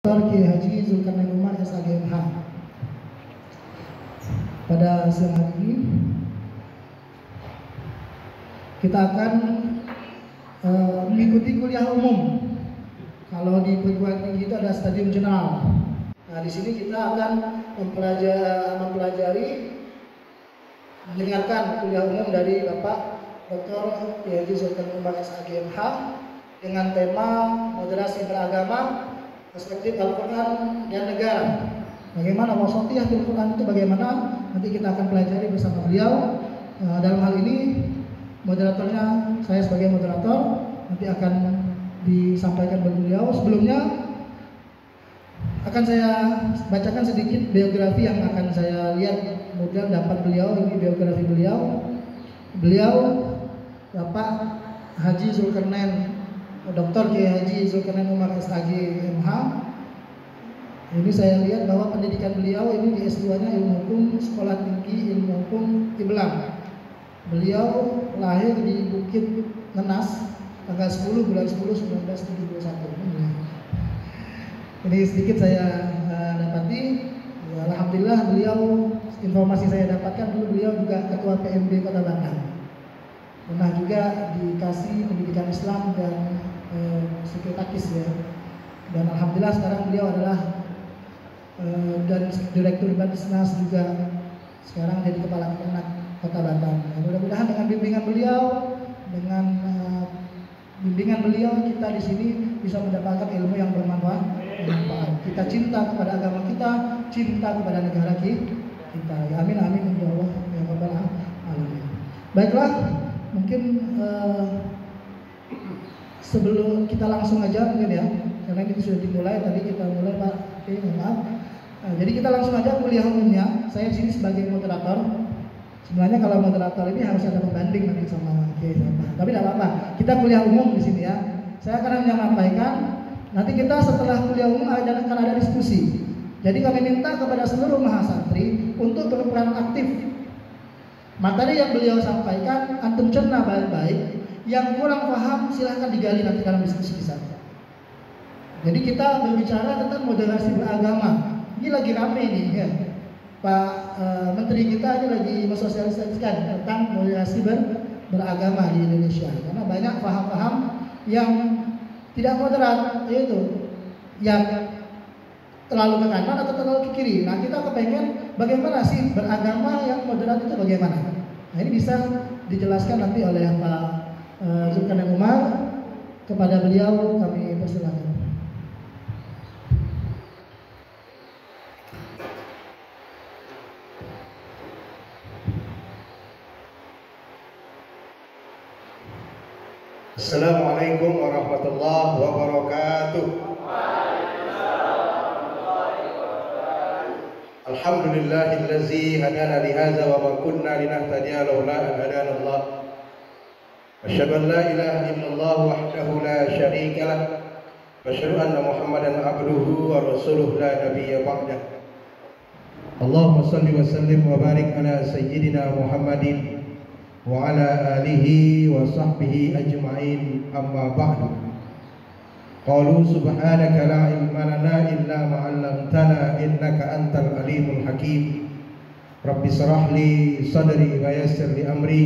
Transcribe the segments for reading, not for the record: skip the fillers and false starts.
Kiai Haji Zulkarnain Umar SAGMH. Pada siang hari ini kita akan mengikuti kuliah umum. Kalau di perguruan tinggi itu ada stadium general. Nah, di sini kita akan mempelajari mendengarkan kuliah umum dari Bapak Dr. Kiai Haji Zulkarnain Umar SAGMH dengan tema moderasi beragama, perspektif Al-Quran dan negara. Bagaimana wasatiyah Al-Quran itu bagaimana? Nanti kita akan pelajari bersama beliau. Dalam hal ini moderatornya saya sebagai moderator, nanti akan disampaikan oleh beliau. Sebelumnya akan saya bacakan sedikit biografi yang akan saya lihat, kemudian dapat beliau. Ini biografi beliau. Beliau Bapak Haji Zulkarnain, Dr. Kiai Haji Zulkarnain Umar SAGMH. Ini saya lihat bahwa pendidikan beliau ini di S2-nya Ilmu Hukum, Sekolah Tinggi Ilmu Hukum Ibelang. Beliau lahir di Bukit Nenas tanggal 10 bulan 10 1971. Ini sedikit saya dapati. Ya, alhamdulillah beliau, informasi saya dapatkan dulu beliau juga ketua PMB Kota Batam. Pernah juga dikasih pendidikan Islam dan sekretaris ya. Dan alhamdulillah sekarang beliau adalah dan direktur Badisnas juga, sekarang jadi kepala Kemenak Kota Batam. Mudah-mudahan dengan bimbingan beliau, dengan bimbingan beliau kita di sini bisa mendapatkan ilmu yang bermanfaat. Kita cinta kepada agama kita, cinta kepada negara kita. Ya, amin amin ya Allah ya Rabbal alamin. Baiklah, mungkin sebelum kita langsung aja mungkin ya, karena ini sudah dimulai tadi kita mulai Pak. Oke, maaf. Jadi kita langsung aja kuliah umumnya. Saya di sini sebagai moderator. Sebenarnya kalau moderator ini harus ada pembanding nanti sama Kiai sama. Tapi tidak apa-apa. Kita kuliah umum di sini ya. Saya akan menyampaikan. Nanti kita setelah kuliah umum akan ada diskusi. Jadi kami minta kepada seluruh mahasantri untuk berperan aktif. Materi yang beliau sampaikan antum cerna baik-baik. Yang kurang paham silahkan digali nanti dalam diskusi kita. Jadi kita berbicara tentang moderasi beragama. Ini lagi rame nih ya. Pak Menteri kita ini lagi mensosialisasikan tentang moderasi beragama di Indonesia. Karena banyak paham-paham yang tidak moderat, yaitu yang terlalu ke kanan atau terlalu ke kiri. Nah, kita kepengen bagaimana sih beragama yang moderat itu bagaimana? Nah, ini bisa dijelaskan nanti oleh Pak Zulkarnain Umar. Kepada beliau kami persilakan. Assalamualaikum warahmatullahi wabarakatuh. Alhamdulillahillazi hadana lihadza wa ma kunna linahtadiya laula an hadana Allah. Asyhadu an la ilaha illallah wahdahu la syarika lah. Wa asyhadu anna Muhammadan abduhu wa rasuluhu la nabiyya ba'dah. Allahumma shalli wa sallim wa barik ala sayyidina Muhammadin wa ala alihi wa sahbihi ajma'in, amma ba'du. Qalu subhanaka la ilma lana illa ma 'allamtana innaka antal alimul hakim. Rabbi shrah li sadri wa yassir li amri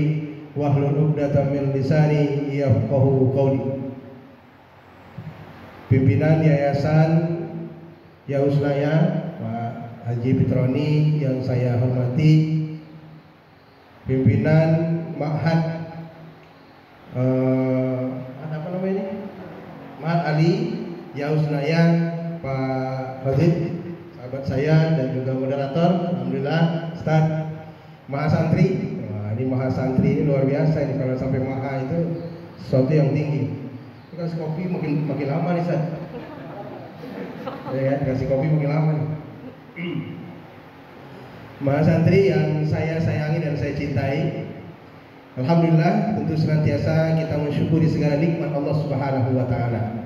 wahlul 'uqdatam min lisani yafqahu qawli. Pimpinan Yayasan Yausnaya Pak Haji Fitroni yang saya hormati, pimpinan Ma'had apa namanya ini? Ma'had Ali Yausnaya Pak Fazid, sahabat saya dan juga moderator. Alhamdulillah Ustaz Mahasantri. Wah, ini Mahasantri ini luar biasa ini, kalau sampai Maha itu sesuatu yang tinggi. Kasih kopi makin lama nih Ustaz. Ya, kasih kopi makin lama nih. Mahasantri yang saya sayangi dan saya cintai, alhamdulillah tentu senantiasa kita mensyukuri segala nikmat Allah Subhanahu wa taala.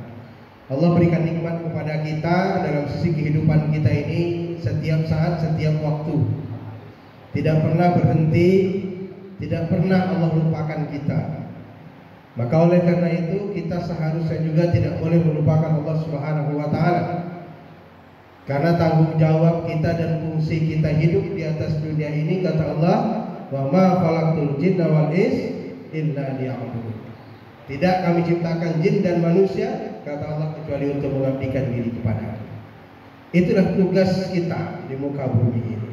Allah berikan nikmat kepada kita dalam sisi kehidupan kita ini setiap saat, setiap waktu. Tidak pernah berhenti, tidak pernah Allah lupakan kita. Maka oleh karena itu kita seharusnya juga tidak boleh melupakan Allah Subhanahu wa taala. Karena tanggung jawab kita dan fungsi kita hidup di atas dunia ini, kata Allah, wa ma khalaqtul jinna wal ins illa liya'budun. Tidak kami ciptakan jin dan manusia, kata Allah, kecuali untuk mengabdikan diri kepada. Itulah tugas kita di muka bumi ini.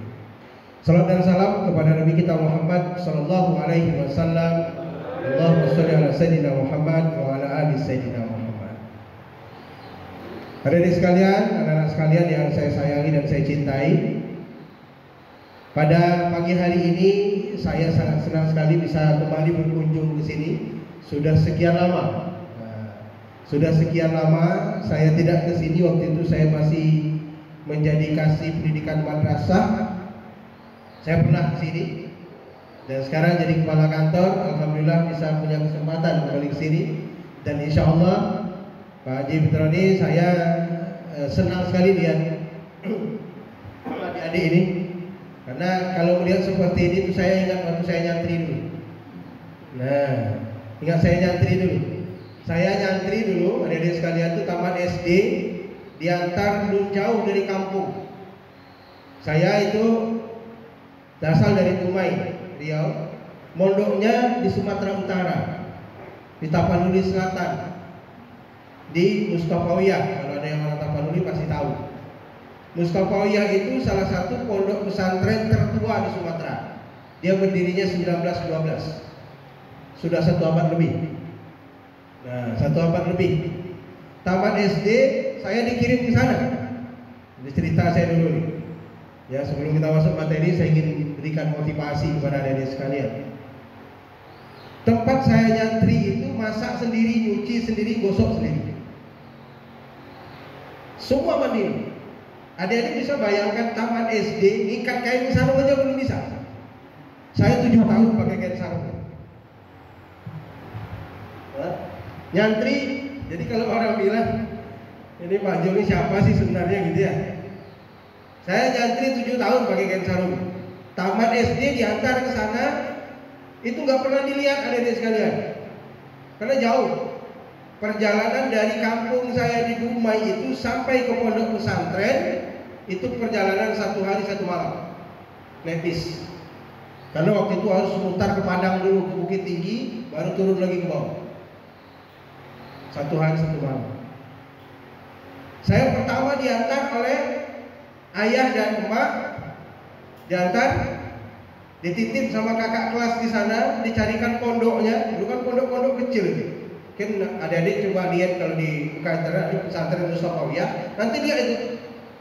Salam dan salam kepada Nabi kita Muhammad sallallahu alaihi wasallam. Allahumma shalli ala sayyidina Muhammad wa ala ali sayyidina Muhammad. Hadirin sekalian, anak-anak sekalian yang saya sayangi dan saya cintai, pada pagi hari ini saya sangat senang sekali bisa kembali berkunjung ke sini. Sudah sekian lama, saya tidak ke sini. Waktu itu saya masih menjadi kasih pendidikan madrasah. Saya pernah ke sini dan sekarang jadi kepala kantor. Alhamdulillah bisa punya kesempatan kembali ke sini, dan insya Allah Pak Haji Fitroni, saya senang sekali lihat adik-adik ini, karena kalau melihat seperti ini tuh saya ingat waktu saya nyantri dulu. Nah, ingat saya nyantri dulu. Saya nyantri dulu, adik-adik sekalian, tuh tamat SD diantar belum jauh dari kampung. Saya itu berasal dari Tumai, Riau. Mondoknya di Sumatera Utara, di Tapanuli Selatan, di Mustafawiyah. Kalau ada yang orang Tapanuli pasti tahu. Mustafawiyah itu salah satu pondok pesantren tertua di Sumatera. Dia berdirinya 1912. Sudah 1 abad lebih. Nah, 1 abad lebih. Tamat SD saya dikirim ke sana. Ini cerita saya dulu nih. Ya, sebelum kita masuk materi, saya ingin berikan motivasi kepada adik-adik sekalian. Tempat saya nyantri itu masak sendiri, nyuci sendiri, gosok sendiri. Semua mandiri. Adik-adik bisa bayangkan tamat SD ikat kain sarung aja belum bisa. Saya 7 tahun pakai kain sarung. Nyantri. Jadi kalau orang bilang ini Pak Joni siapa sih sebenarnya gitu ya. Saya nyantri 7 tahun pakai kain sarung. Tamat SD diantar ke sana, itu nggak pernah dilihat adik-adik sekalian, karena jauh. Perjalanan dari kampung saya di Dumai itu sampai ke pondok pesantren itu perjalanan 1 hari 1 malam naik bis. Karena waktu itu harus mutar ke Padang dulu, ke Bukit Tinggi, baru turun lagi ke bawah. 1 hari 1 malam. Saya pertama diantar oleh ayah dan emak, diantar, dititip sama kakak kelas di sana, dicarikan pondoknya. Dulu kan pondok-pondok kecil gitu. Mungkin adik-adik coba lihat kalau di buka internet di pesantren Mustafawiyah, nanti lihat itu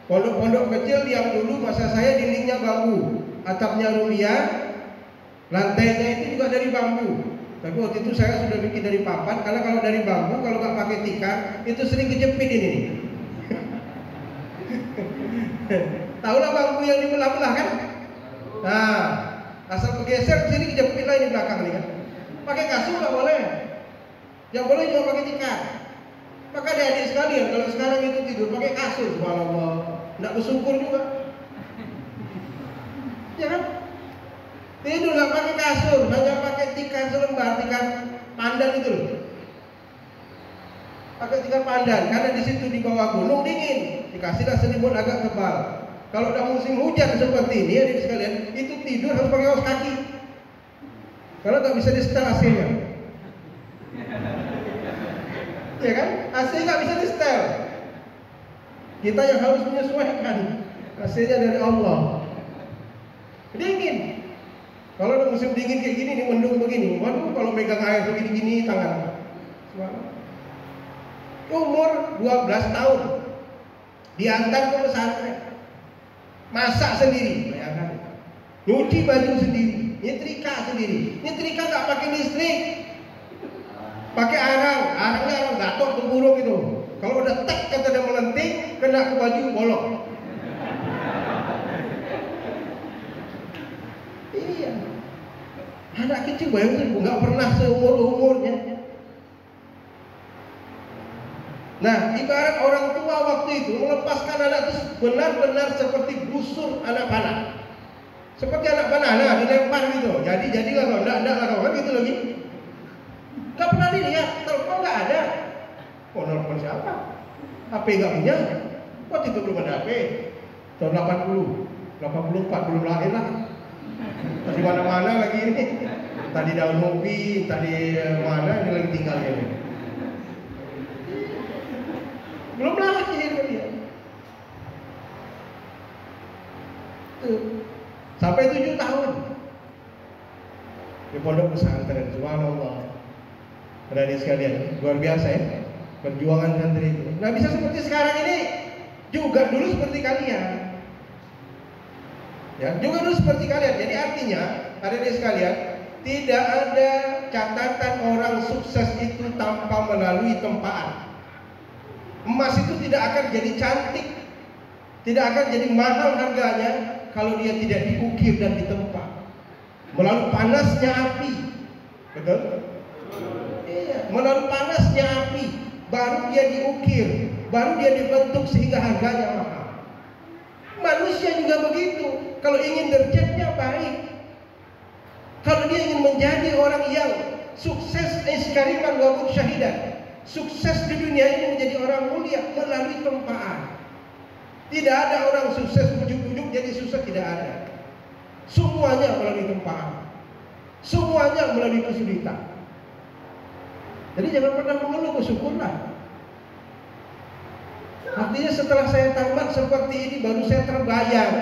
pondok-pondok kecil yang dulu masa saya dindingnya bambu, atapnya rupiah, lantainya itu juga dari bambu. Tapi waktu itu saya sudah bikin dari papan, karena kalau dari bambu kalau nggak pakai tikar itu sering kejepit ini. Tahulah bambu yang dibelah-belah kan? Nah, asal kegeser ke sini kejepit lah ini belakang nih kan. Pakai kasur nggak boleh. Yang boleh juga pakai tikar. Maka adik-adik sekalian, kalau sekarang itu tidur pakai kasur, subhanallah, nggak bersyukur juga. Ya kan? Tidur nggak pakai kasur, hanya pakai tikar selembar, tikar pandan itu loh. Pakai tikar pandan, karena di situ di bawah gunung dingin, dikasihlah selimut agak tebal. Kalau udah musim hujan seperti ini, adik sekalian, itu tidur harus pakai kaos kaki, karena nggak bisa di-setel AC-nya. Ya kan? AC nggak bisa di-setel. Kita yang harus menyesuaikan. AC-nya dari Allah. Dingin. Kalau udah musim dingin kayak gini, nih mendung begini, waduh, kalau megang air begini-gini tangan. Umur 12 tahun, diantar ke pesantren, masak sendiri, bayangkan, nyuci baju sendiri, nyetrika sendiri. Nyetrika nggak pakai listrik, pakai arangnya arang gatok tuh burung itu. Kalau udah tek kata dia melenting, kena ke baju bolong. Iya, anak kecil bayangin, nggak pernah seumur-umurnya. Nah, ibarat orang tua waktu itu melepaskan anak itu benar-benar seperti busur anak panah. Seperti anak panah, nah dilempar gitu. Jadilah kau, enggak kau kan gitu lagi. Gak pernah dilihat, telepon gak ada. Oh, telepon siapa? HP gak punya. Waktu itu belum ada HP. Tahun 80, 84 belum lahir lah. Masih mana-mana lagi ini. Tadi daun ubi, tadi mana ini lagi tinggalnya ini. Belum lahir dia. Sampai 7 tahun di pondok pesantren, subhanallah. Adik sekalian, luar biasa ya perjuangan santri itu. Nah bisa seperti sekarang ini juga dulu seperti kalian. Ya, juga dulu seperti kalian. Jadi artinya, adik sekalian, tidak ada catatan orang sukses itu tanpa melalui tempaan. Emas itu tidak akan jadi cantik, tidak akan jadi mahal harganya kalau dia tidak diukir dan ditempa melalui panasnya api. Betul? Iya, melalui panasnya api baru dia diukir, baru dia dibentuk sehingga harganya mahal. Manusia juga begitu. Kalau ingin derajatnya baik, kalau dia ingin menjadi orang yang sukses iskariman wa syahidan, sukses di dunia ini menjadi orang mulia melalui tempaan. Tidak ada orang sukses ujuk-ujuk jadi sukses, tidak ada. Semuanya melalui tempaan, semuanya melalui kesulitan. Jadi jangan pernah mengeluh, bersyukurlah. Artinya setelah saya tamat seperti ini baru saya terbayang.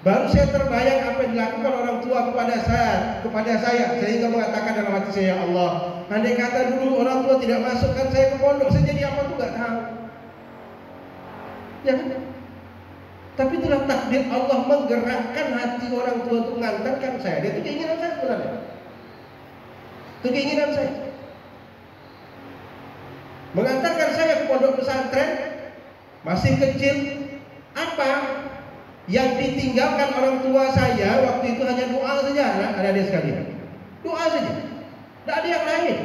Baru saya terbayang apa yang dilakukan orang tua kepada saya sehingga mengatakan dalam hati saya, ya Allah, andai kata dulu orang tua tidak masukkan saya ke pondok, saya jadi apa tuh gak tahu. Ya kan? Tapi itulah takdir Allah menggerakkan hati orang tua untuk mengantarkan saya. Dia itu keinginan saya sebenarnya. Itu keinginan saya. Mengantarkan saya ke pondok pesantren masih kecil. Apa yang ditinggalkan orang tua saya waktu itu hanya doa saja, adik-adik sekalian. Doa saja. Tidak ada yang lain.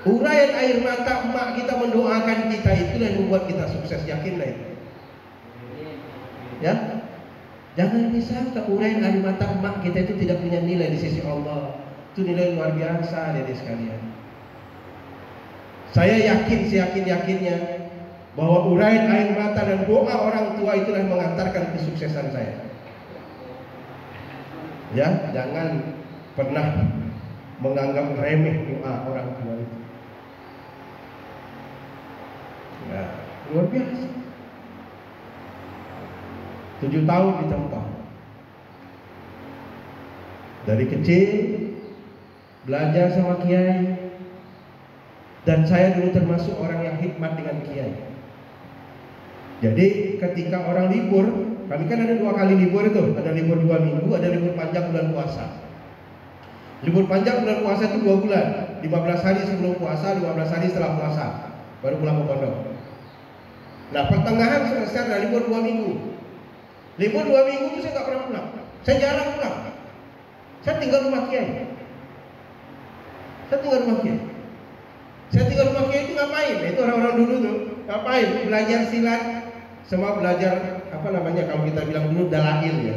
Uraian air mata emak kita mendoakan kita itulah yang membuat kita sukses, yakinlah itu. Ya, jangan disangka uraian air mata emak kita itu tidak punya nilai di sisi Allah. Itu nilai luar biasa, adik-adik sekalian. Saya yakin, seyakin-yakinnya bahwa uraian air mata dan doa orang tua itulah yang mengantarkan kesuksesan saya. Ya, jangan pernah menganggap remeh doa orang tua itu. Ya, luar biasa. 7 tahun ditempa. Dari kecil belajar sama kiai. Dan saya dulu termasuk orang yang hikmat dengan kiai. Jadi ketika orang libur, kami kan ada 2 kali libur itu. Ada libur 2 minggu, ada libur panjang bulan puasa. Libur panjang bulan puasa itu 2 bulan, 15 hari sebelum puasa, 15 hari setelah puasa, baru pulang ke pondok. Nah pertengahan selesai ada libur 2 minggu. Libur 2 minggu itu saya gak pernah pulang. Saya jarang pulang. Saya tinggal rumah kiai. Saya tinggal rumah kiai itu ngapain? Itu orang-orang dulu tuh ngapain? Belajar silat, semua belajar apa namanya kalau kita bilang dulu dalail ya.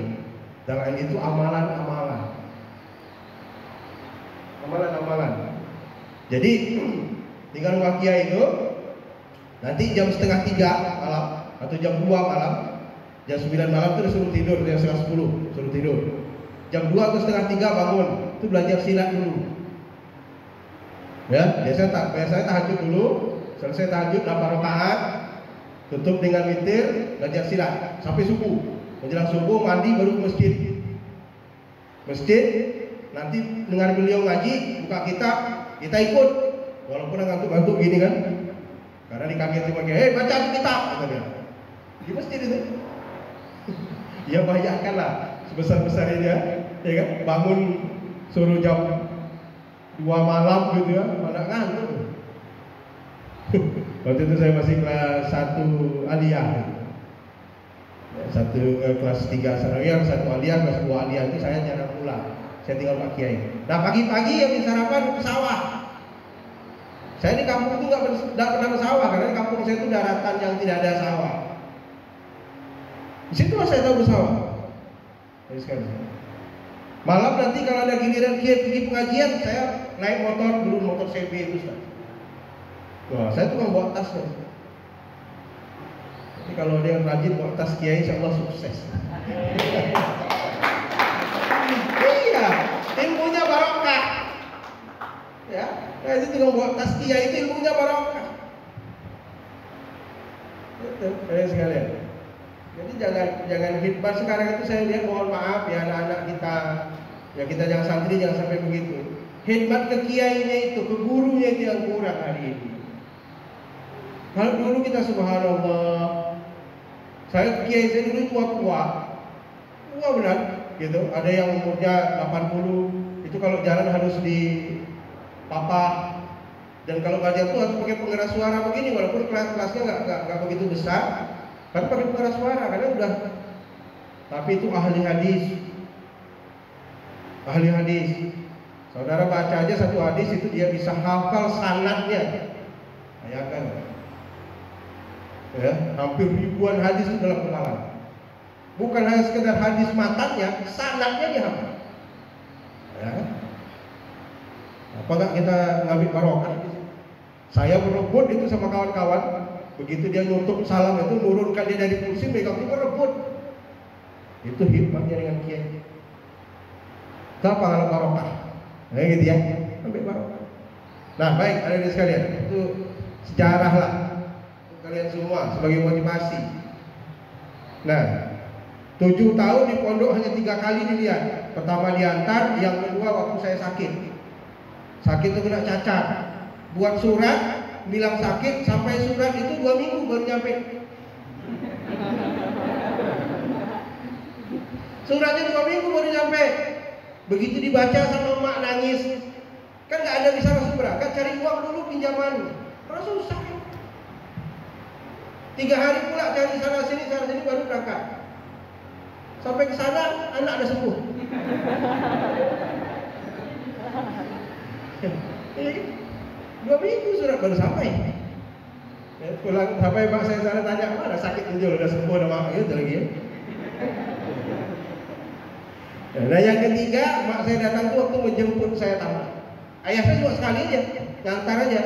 Dalail itu amalan-amalan. Jadi tinggal rumah kiai itu nanti jam 2:30 malam atau jam 2 malam, jam 9 malam itu suruh tidur, jam 9:30 suruh tidur. Jam 2 atau 2:30 bangun, itu belajar silat dulu. Ya, biasanya tahajud dulu, selesai tahajud 8 rakaat, tutup dengan witir, belajar silat sampai subuh. Menjelang subuh mandi baru ke masjid. Nanti dengar beliau ngaji, buka kitab, kita ikut. Walaupun ngantuk-ngantuk gini kan, karena dikagetin pakai, baca kitab, kata dia. Di masjid itu. Ya bayangkanlah sebesar-besarnya, ya kan? Bangun suruh jam 2 malam gitu ya, mana ngantuk. Waktu itu saya masih kelas 1 aliyah. Kelas 3 sanawiyah, 1 aliyah, kelas 2 aliyah itu saya jarang pulang. Saya tinggal Pak Kiai. Nah pagi-pagi yang sarapan ke sawah. Saya di kampung itu nggak pernah ke sawah karena di kampung saya itu daratan yang tidak ada sawah. Disitulah saya tahu bersawah. Malam nanti kalau ada giliran kiai pergi pengajian, saya naik motor dulu, motor CB itu Ustaz. Wah, saya tukang bawa tas. Jadi kalau dia rajin bawa tas kiai, insya Allah sukses. Iya, ilmunya barokah. Ya, nah itu tinggal bawa tas kiai itu ilmunya barokah. Betul, kalian sekalian. Jadi jangan khidmat sekarang itu saya lihat, mohon maaf ya anak-anak kita, ya kita jangan santri jangan sampai begitu. Khidmat ke kiainya itu, ke gurunya itu yang kurang hari ini. Kalau dulu kita subhanallah, saya kiai saya dulu tua benar, gitu. Ada yang umurnya 80, itu kalau jalan harus di papa, dan kalau ngajar tuh harus pakai pengeras suara begini, walaupun kelasnya nggak begitu besar, tapi pakai pengeras suara karena udah. Tapi itu ahli hadis. Saudara baca aja satu hadis itu dia bisa hafal sanadnya. Bayangkan. Ya, hampir ribuan hadis itu dalam kepala. Bukan hanya sekedar hadis matanya, sanadnya dia hafal. Ya. Apakah kita ngambil barokah? Saya berebut itu sama kawan-kawan. Begitu dia nutup salam itu, nurunkan dia dari kursi, megang itu berebut. Itu hikmahnya dengan kiai. Itu pahala barokah. Nah gitu ya, ambil barokah. Nah baik, adik-adik sekalian, itu sejarah lah untuk kalian semua sebagai motivasi. Nah, 7 tahun di pondok hanya 3 kali dilihat. Pertama diantar, yang kedua waktu saya sakit. Sakit itu kena cacat. Buat surat, bilang sakit, sampai surat itu 2 minggu baru nyampe. Suratnya 2 minggu baru nyampe. Begitu dibaca sama emak nangis. Kan nggak ada bisa langsung berangkat, cari uang dulu pinjaman. Karena susah. 3 hari pula cari sana sini baru berangkat. Sampai ke sana anak udah sembuh. 2 minggu surat baru sampai. Ya, pulang sampai mak saya sana tanya, mana sakit muncul udah sembuh udah mak itu lagi ya. Nah yang ketiga, mak saya datang tuh waktu menjemput saya tamat. Ayah saya cuma sekali aja, ngantar aja.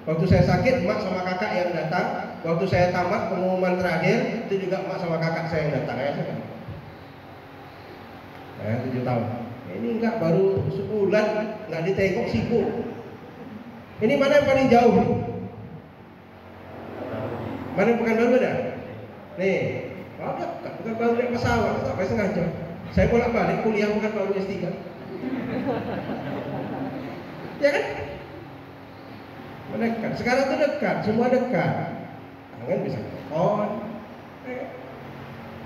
Waktu saya sakit, mak sama kakak yang datang. Waktu saya tamat pengumuman terakhir, itu juga mak sama kakak saya yang datang. Ayah saya. Nah, 7 tahun. Ini enggak baru sebulan, nggak ditengok sibuk. Ini mana yang paling jauh? Mana yang Pekanbaru ada? Nih, bukan baru naik pesawat, sampai sengaja. Saya bolak-balik kuliah Pekanbaru S3. Ya kan? Mendekat. Sekarang itu dekat, semua dekat. Tangan bisa telepon.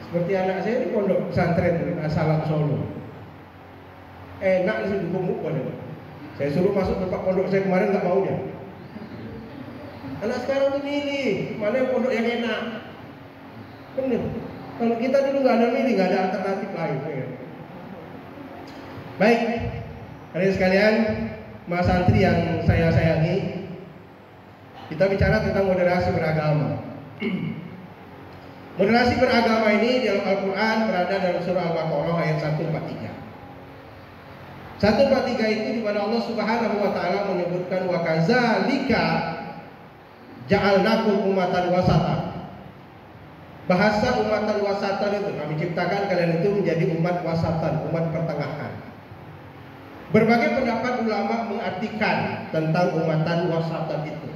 Seperti anak saya di pondok pesantren Salam Solo. Enak di situ dukung. Saya suruh masuk tempat pondok saya kemarin nggak mau dia. Anak sekarang tuh milih mana yang pondok yang enak. Bener. Kalau kita dulu nggak ada milih, nggak ada alternatif lain. Ya. Baik, kalian sekalian, mas santri yang saya sayangi, kita bicara tentang moderasi beragama. Moderasi beragama ini dalam Al-Quran berada dalam surah Al-Baqarah ayat 143. 143 itu di mana Allah Subhanahu wa taala menyebutkan wa kadzalika ja'alnakum ummatan wasata. Bahasa umatan wasatan itu kami ciptakan kalian itu menjadi umat wasatan, umat pertengahan. Berbagai pendapat ulama mengartikan tentang umatan wasatan itu.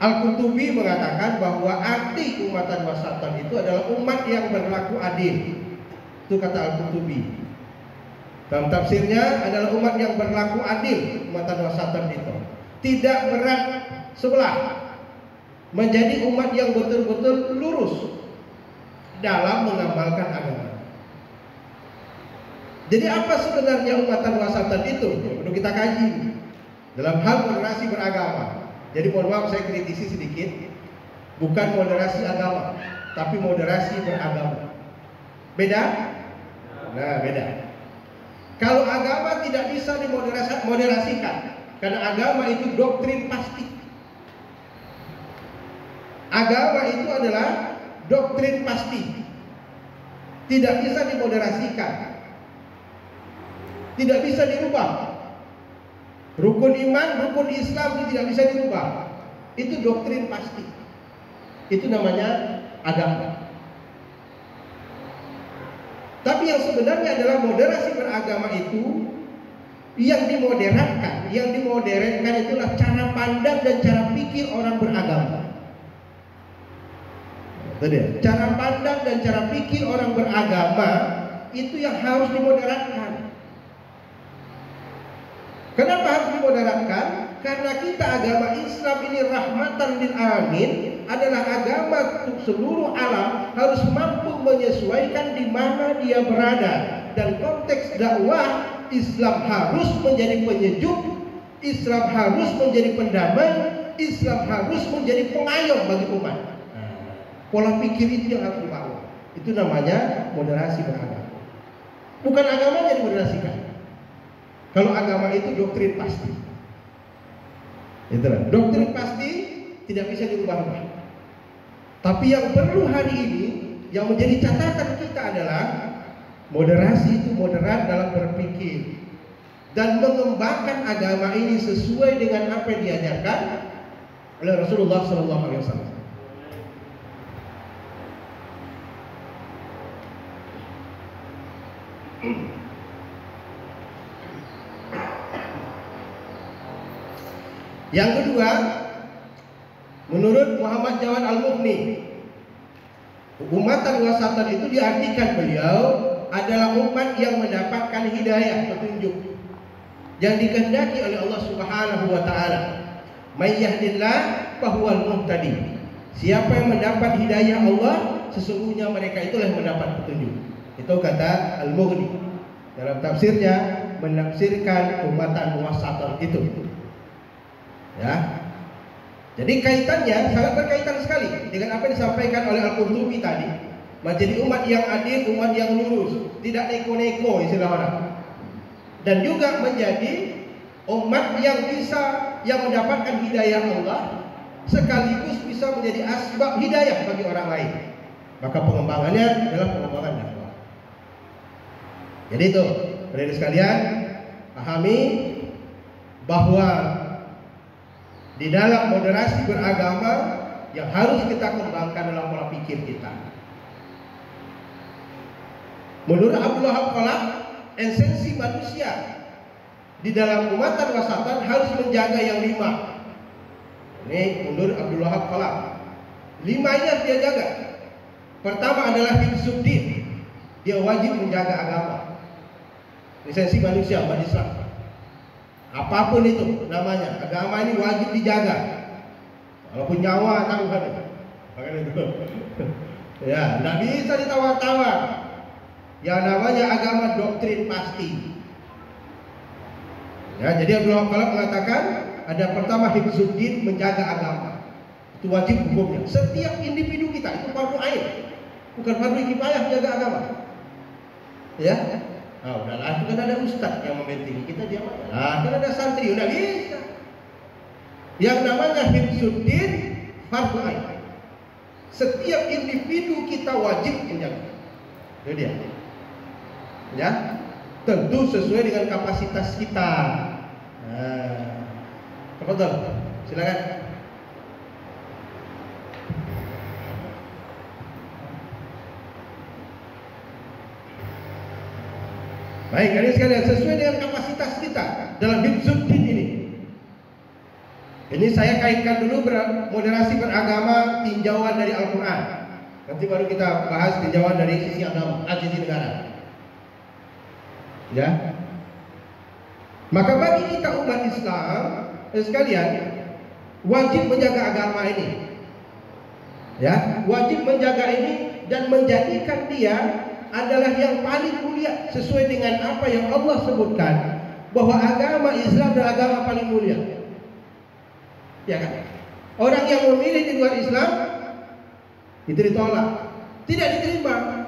Al-Qurtubi mengatakan bahwa arti umatan wasatan itu adalah umat yang berlaku adil. Itu kata Al-Qurtubi. Dalam tafsirnya adalah umat yang berlaku adil, umatan wasatan itu. Tidak berat sebelah. Menjadi umat yang betul-betul lurus dalam mengamalkan agama. Jadi apa sebenarnya umatan wasatan itu? Perlu kita kaji dalam hal moderasi beragama. Jadi mohon maaf saya kritisi sedikit. Bukan moderasi agama, tapi moderasi beragama. Beda? Nah, beda. Kalau agama tidak bisa dimoderasikan, karena agama itu doktrin pasti. Agama itu adalah doktrin pasti, tidak bisa dimoderasikan, tidak bisa dirubah. Rukun iman, rukun Islam itu tidak bisa dirubah. Itu doktrin pasti. Itu namanya agama. Tapi yang sebenarnya adalah moderasi beragama itu yang dimodernkan itulah cara pandang dan cara pikir orang beragama. Tadi, cara pandang dan cara pikir orang beragama itu yang harus dimodernkan. Kenapa harus dimodernkan? Karena kita agama Islam ini rahmatan lil alamin, adalah agama untuk seluruh alam, harus mampu menyesuaikan di mana dia berada. Dan konteks dakwah, Islam harus menjadi penyejuk, Islam harus menjadi pendamai, Islam harus menjadi pengayom bagi umat. Pola pikir itu yang harus dibangun. Itu namanya moderasi beragama. Bukan agamanya dimoderasikan. Kalau agama itu doktrin pasti. Itulah. Doktrin pasti tidak bisa dirubah-ubah. Tapi yang perlu hari ini, yang menjadi catatan kita adalah moderasi itu moderat dalam berpikir dan mengembangkan agama ini sesuai dengan apa yang diajarkan oleh Rasulullah SAW. Yang kedua, menurut Muhammad Jawad Al-Mughni, umatan wasatan itu diartikan beliau adalah umat yang mendapatkan hidayah, petunjuk yang dikehendaki oleh Allah Subhanahu wa taala. May yahdillah fahuwal muhtadi. Siapa yang mendapat hidayah Allah, sesungguhnya mereka itulah yang mendapat petunjuk. Itu kata Al-Mughni dalam tafsirnya, menafsirkan umatan wasatan itu. Ya. Jadi kaitannya sangat berkaitan sekali dengan apa yang disampaikan oleh Al-Qurtubi tadi. Menjadi umat yang adil, umat yang lurus, tidak neko-neko istilah orang. Dan juga menjadi umat yang mendapatkan hidayah Allah, sekaligus bisa menjadi asbab hidayah bagi orang lain. Maka pengembangannya adalah pengembangan dakwah. Jadi itu, saudara sekalian, pahami bahwa di dalam moderasi beragama yang harus kita kembangkan dalam pola pikir kita. Menurut Abdul Wahab Khalaf, esensi manusia di dalam umatan wasatan harus menjaga yang 5. Ini menurut Abdul Wahab Khalaf. 5 ini harus dia jaga. Pertama adalah hifzuddin. Dia wajib menjaga agama. Esensi manusia umat Islam. Apapun itu namanya, agama ini wajib dijaga. Walaupun nyawa taruhan. Makanya itu. Ya, tidak bisa ditawar-tawar. Yang namanya agama doktrin pasti. Ya, jadi Abdul Wahab Khalaf mengatakan ada pertama hifzuddin, menjaga agama. Itu wajib hukumnya. Setiap individu kita itu fardu ain. Bukan fardu kifayah menjaga agama. Ya. Nah, udahlah, itu kan ada ustaz yang membentengi kita, dia mana? Nah, kan ada santri, udah bisa. Yang namanya hifzuddin fardu ain. Setiap individu kita wajib menjaga. Itu dia. Ya, tentu sesuai dengan kapasitas kita. Nah, betul. Silakan. Baik, kalian sekalian, sesuai dengan kapasitas kita dalam hifzuddin ini. Ini saya kaitkan dulu moderasi beragama tinjauan dari Al-Quran. Nanti baru kita bahas tinjauan dari sisi agama, sisi negara. Ya. Maka bagi kita umat Islam sekalian, wajib menjaga agama ini. Ya, wajib menjaga ini dan menjadikan dia adalah yang paling mulia sesuai dengan apa yang Allah sebutkan, bahwa agama Islam adalah agama paling mulia. Ya kan? Orang yang memilih di luar Islam itu ditolak, tidak diterima.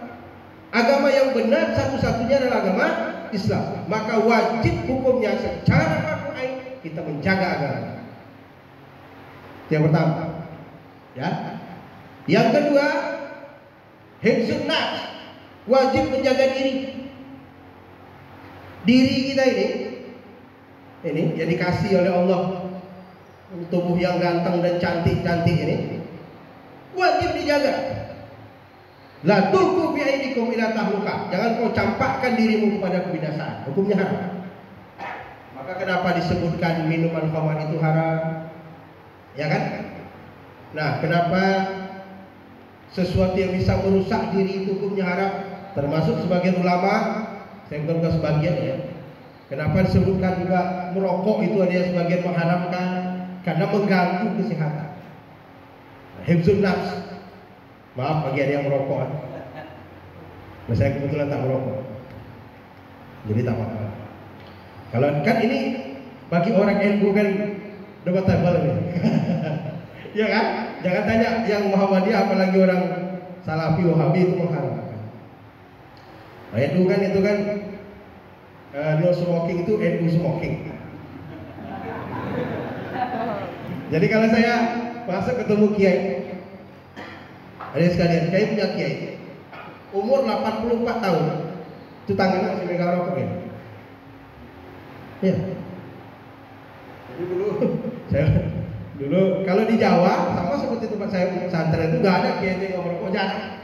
Agama yang benar satu-satunya adalah agama Islam. Maka wajib hukumnya secara fardu ain kita menjaga agama. Yang pertama, ya. Yang kedua, hifdzun nafs. Wajib menjaga diri. Diri kita ini yang dikasih oleh Allah, tubuh yang ganteng dan cantik-cantik ini wajib dijaga. La tulqu bi aidikum ila tahlukah. Jangan kau campakkan dirimu kepada kebinasaan. Hukumnya haram. Maka kenapa disebutkan minuman khamar itu haram? Ya kan? Nah, kenapa sesuatu yang bisa merusak diri itu hukumnya haram? Termasuk sebagian ulama, saya bukan sebagian ya. Kenapa disebutkan juga merokok itu ada yang sebagian mengharamkan karena mengganggu kesehatan. Hifzun nafs. Maaf bagi ada yang merokok. Nah, saya kebetulan tak merokok, jadi tak apa-apa. Kalau kan ini bagi orang NU kan debatable ini. Ya kan? Jangan tanya yang Muhammadiyah apalagi orang Salafi Wahabi itu mengharamkan. Nah, NU kan itu kan no smoking itu NU smoking. Jadi kalau saya masuk ketemu kiai, ada sekalian, kiai punya kiai umur 84 tahun, itu tangannya masih megang rokok ya. Ya. Jadi dulu kalau di Jawa sama seperti tempat saya pesantren itu nggak ada kiai yang merokok, jarang.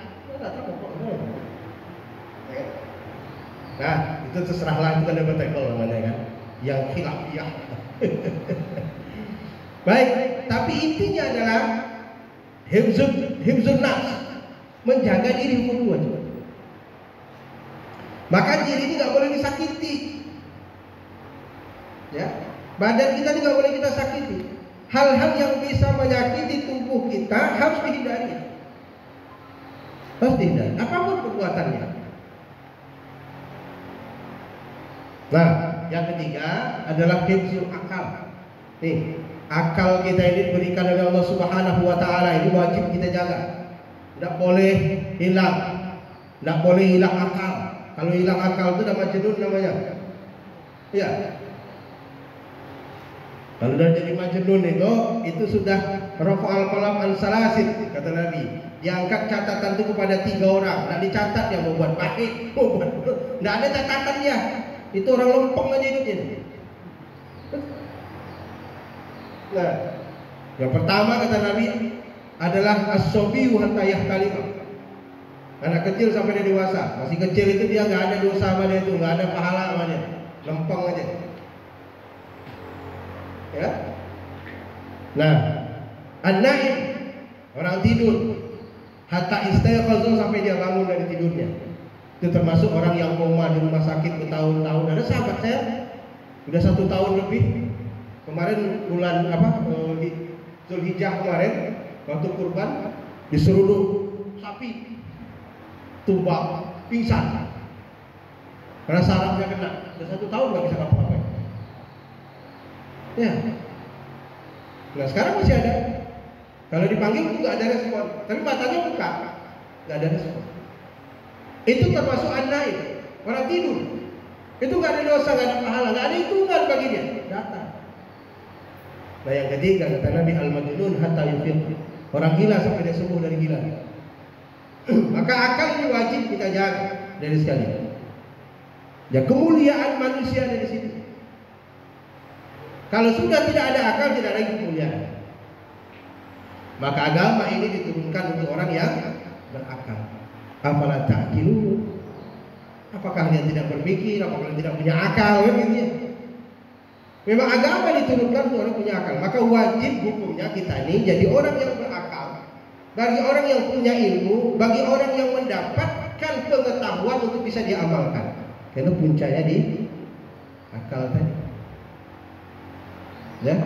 Nah, itu terserahlah, itu kan debatable namanya kan, yang khilafiyah. Baik, tapi intinya adalah hifzun nafs, menjaga diri hukum dua. Maka diri ini nggak boleh disakiti. Ya, badan kita ini nggak boleh kita sakiti. Hal-hal yang bisa menyakiti tubuh kita harus dihindari. Harus dihindari, apapun perbuatannya. Nah, yang ketiga adalah hifzul akal. Nih, akal kita ini diberikan oleh Allah Subhanahu wa taala, itu wajib kita jaga. Tidak boleh hilang. Tidak boleh hilang akal. Kalau hilang akal itu nama majnun namanya. Iya. Kalau sudah jadi majnun itu sudah rafa'al qalam an salasin, kata Nabi. Diangkat catatan itu kepada 3 orang. Tidak dicatat yang membuat baik, tidak ada catatannya. Itu orang lempeng aja hidupnya. Nah, yang pertama kata Nabi adalah as-sobiyu hatta yahtalima. Anak kecil sampai dia dewasa, masih kecil itu dia nggak ada dosa sama dia, itu nggak ada pahala sama dia, lempeng aja. Ya. Nah, an-naim, orang tidur, hatta istayqaza, sampai dia bangun dari tidurnya. Itu termasuk orang yang koma di rumah sakit bertahun-tahun. Ada sahabat saya udah 1 tahun lebih. Kemarin bulan Zulhijjah kemarin waktu kurban diseruduk sapi, tumbang, pingsan karena sarafnya kena. Udah 1 tahun nggak bisa ngapa-ngapain. Ya. Nah sekarang masih ada. Kalau dipanggil itu nggak ada respon, tapi matanya buka, nggak ada respon. Itu termasuk an-naim, orang tidur. Itu nggak ada dosa, nggak ada pahala, nggak ada hitungan bagi dia. Datang. Nah yang ketiga kata Nabi, al-majnun hatta yufiq, orang gila sampai dia sembuh dari gila. Maka akal ini wajib kita jaga dari sekali. Ya, kemuliaan manusia dari situ. Kalau sudah tidak ada akal, tidak ada kemuliaan. Maka agama ini diturunkan untuk orang yang berakal. Afala ta'qilun? Apakah kalian tidak berpikir? Apakah kalian tidak punya akal? Gitu ya. Memang agama diturunkan untuk orang punya akal. Maka wajib hukumnya kita ini jadi orang yang berakal. Bagi orang yang punya ilmu, bagi orang yang mendapatkan pengetahuan untuk bisa diamalkan. Karena puncanya di akal tadi. Ya,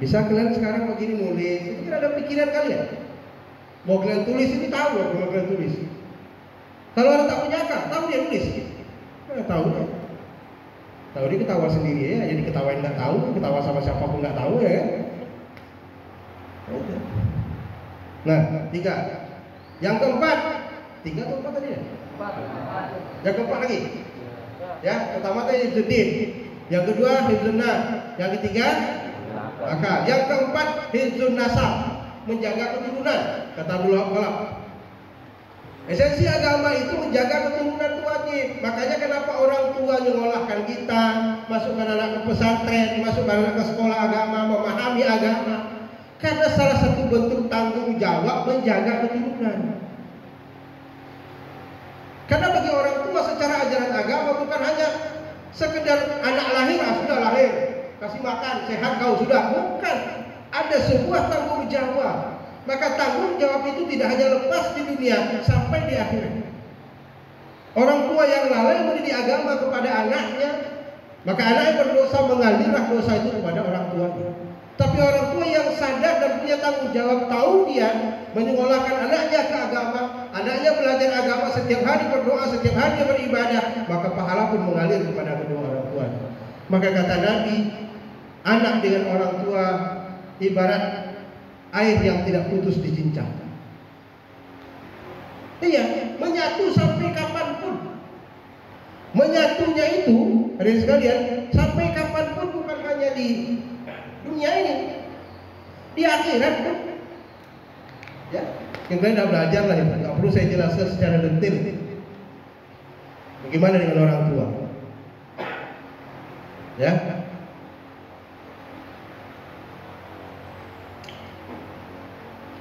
bisa kalian sekarang begini nulis, itu kan ada pikiran kalian. Mau kalian tulis ini tahu loh, mau kalian tulis. Kalau orang tak punya akal, tahu dia nulis. Tahu dia. Tahu dia ketawa sendiri ya, jadi ketawain nggak tahu, ketawa sama siapapun nggak tahu ya kan. Nah, 3. Yang keempat, 3 atau 4 tadi ya? 4. Yang keempat lagi. Ya, pertama tadi hifzuddin. Yang kedua hifzun nas. Yang ketiga akal. Yang keempat hifzun nasab, menjaga keturunan. Kata Abdul Wahab. Esensi agama itu menjaga keturunan itu wajib. Makanya kenapa orang tua menyekolahkan kita, masukkan anak ke pesantren, masukkan anak ke sekolah agama, memahami agama. Karena salah satu bentuk tanggung jawab menjaga keturunan. tua secara ajaran agama bukan hanya sekedar anak lahir, sudah lahir, kasih makan, sehat kau sudah. Bukan. Ada sebuah tanggung jawab. Maka tanggung jawab itu tidak hanya lepas di dunia, sampai di akhirat. Orang tua yang lalai mendidik agama kepada anaknya, maka anaknya berdosa, mengalirlah dosa itu kepada orang tuanya. Tapi orang tua yang sadar dan punya tanggung jawab, tahu dia menyekolahkan anaknya ke agama, anaknya belajar agama, setiap hari berdoa, setiap hari beribadah, maka pahala pun mengalir kepada kedua orang tua. Maka kata Nabi, anak dengan orang tua ibarat air yang tidak putus dicincang. Iya, menyatu sampai kapanpun. Menyatunya itu, hadirin sekalian, sampai kapanpun, bukan hanya di dunia ini, di akhirat pun. Ya, yang kalian sudah belajar lah itu, nggak perlu saya jelaskan secara detail. Bagaimana dengan orang tua? Ya.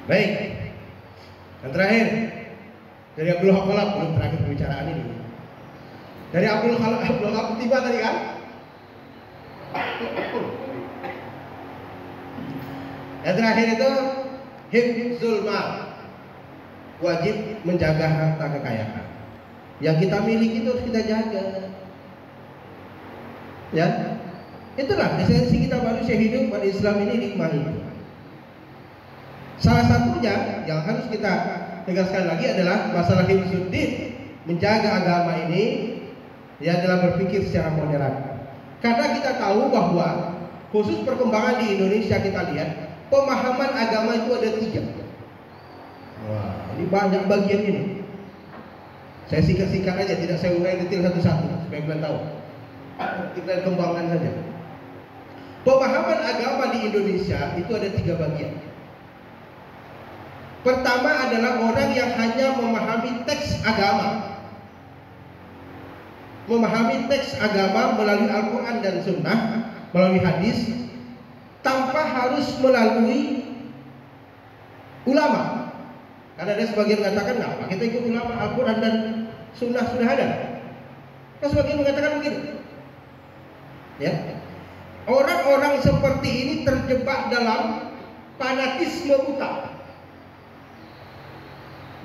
Baik. Yang terakhir dari Abdul Khalaf, belum terakhir pembicaraan ini. Dari Abdul Khalaf tiba tadi kan? Yang terakhir itu hifdzul mal, wajib menjaga harta kekayaan. Yang kita miliki itu harus kita jaga. Ya, itulah esensi kita manusia hidup pada Islam ini, nikmat itu. Salah satunya yang harus kita tegaskan lagi adalah masalah hifdzuddin, menjaga agama ini, ya, adalah berpikir secara moderat. Karena kita tahu bahwa khusus perkembangan di Indonesia, kita lihat pemahaman agama itu ada 3. Wah, ini banyak bagian ini. Saya singkat-singkat aja, tidak saya urai detail satu-satu supaya kalian tahu. Kita kembangkan saja. Pemahaman agama di Indonesia itu ada 3 bagian. Pertama adalah orang yang hanya memahami teks agama. Memahami teks agama melalui Al-Quran dan Sunnah, melalui hadis, tanpa harus melalui ulama. Karena ada sebagian mengatakan, nah, kita ikut ulama, Al-Quran dan Sunnah sudah ada. Kan sebagian mengatakan begitu. Ya, orang-orang seperti ini terjebak dalam fanatisme buta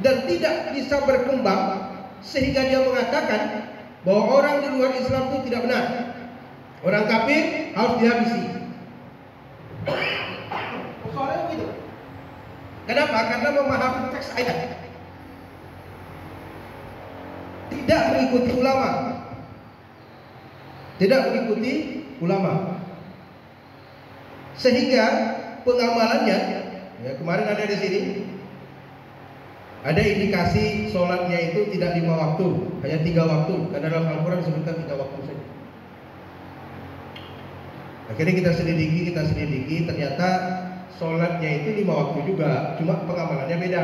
dan tidak bisa berkembang, sehingga dia mengatakan bahwa orang di luar Islam itu tidak benar. Orang kafir harus dihabisi. Soalnya begitu. Kenapa? Karena memahami teks ayat, tidak mengikuti ulama. Tidak mengikuti ulama. Sehingga pengamalannya, ya, kemarin ada di sini, ada indikasi sholatnya itu tidak 5 waktu, hanya 3 waktu. Karena dalam Al-Quran disebutkan 3 waktu saja. Akhirnya kita selidiki, ternyata sholatnya itu 5 waktu juga, cuma pengamalannya beda.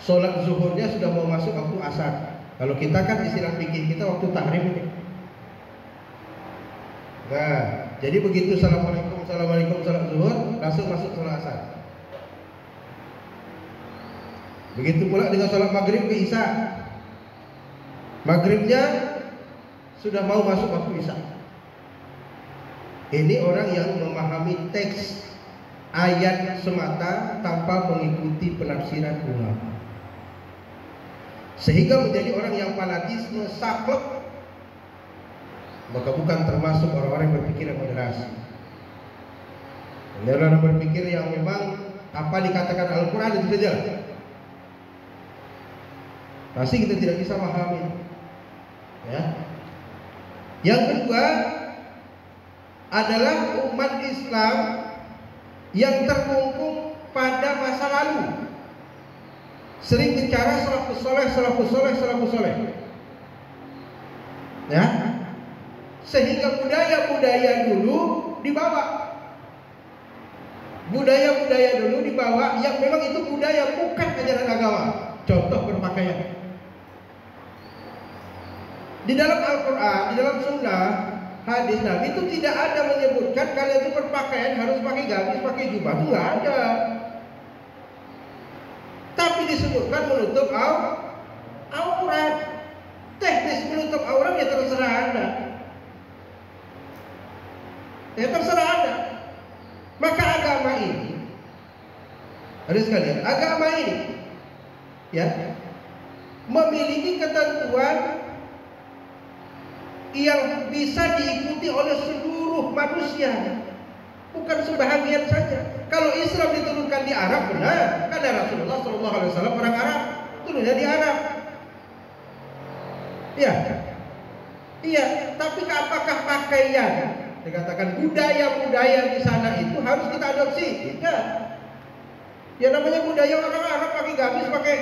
Sholat zuhurnya sudah mau masuk waktu asar. Kalau kita kan istilah fikih kita waktu tahrim ini. Nah, jadi begitu assalamualaikum sholat zuhur, langsung masuk sholat asar. Begitu pula dengan sholat maghrib ke isya. Maghribnya sudah mau masuk waktu isya. Ini orang yang memahami teks ayat semata tanpa mengikuti penafsiran ulama, sehingga menjadi orang yang fanatisme, saklek, maka bukan termasuk orang-orang yang berpikir yang moderasi. Ini orang berpikir yang memang apa dikatakan Al-Quran itu saja. Pasti kita tidak bisa memahami. Ya. Yang kedua adalah umat Islam yang terkungkung pada masa lalu, sering bicara salafus soleh. Ya. Sehingga budaya-budaya dulu dibawa. Budaya-budaya dulu dibawa yang memang itu budaya, bukan ajaran agama. Contoh berpakaian. Di dalam Al-Quran, di dalam Sunnah, hadis Nabi itu tidak ada menyebutkan kalian itu berpakaian harus pakai gamis, pakai jubah. Itu nggak ada. Tapi disebutkan menutup aurat. Teknis menutup aurat ya terserah Anda. Ya terserah Anda. Maka agama ini, harus sekalian, agama ini ya memiliki ketentuan yang bisa diikuti oleh seluruh manusia, bukan sebahagian saja. Kalau Islam diturunkan di Arab, benar, karena Rasulullah SAW orang Arab, turunnya di Arab. Iya, iya. Tapi apakah pakaian, dikatakan budaya-budaya di sana itu harus kita adopsi? Tidak. Ya namanya budaya orang Arab pakai gamis, pakai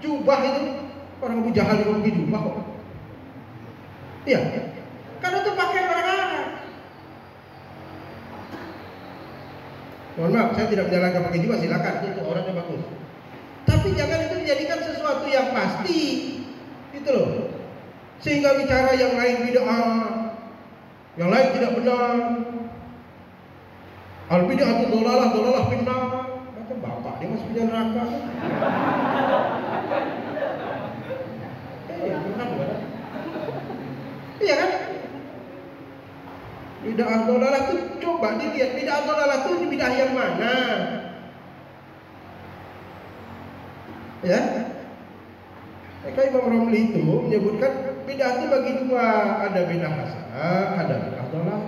jubah itu. Orang Abu Jahal juga pakai jubah kok. Iya, karena itu pakai orang Arab. Mohon maaf, saya tidak menyalahkan pakai jubah, silakan, itu orangnya bagus. Tapi jangan itu dijadikan sesuatu yang pasti, gitu loh. Sehingga bicara yang lain bid'ah, yang lain tidak benar. Al bid'ah itu dolalah finnar. Macam bapak dia masuk ke neraka. Iya kan? Bid'ah dolalah itu coba dilihat bid'ah dolalah itu bid'ah yang mana? Ya? Maka Imam Romli itu menyebutkan bid'ah itu bagi dua, ada bid'ah hasanah, ada bid'ah dolalah.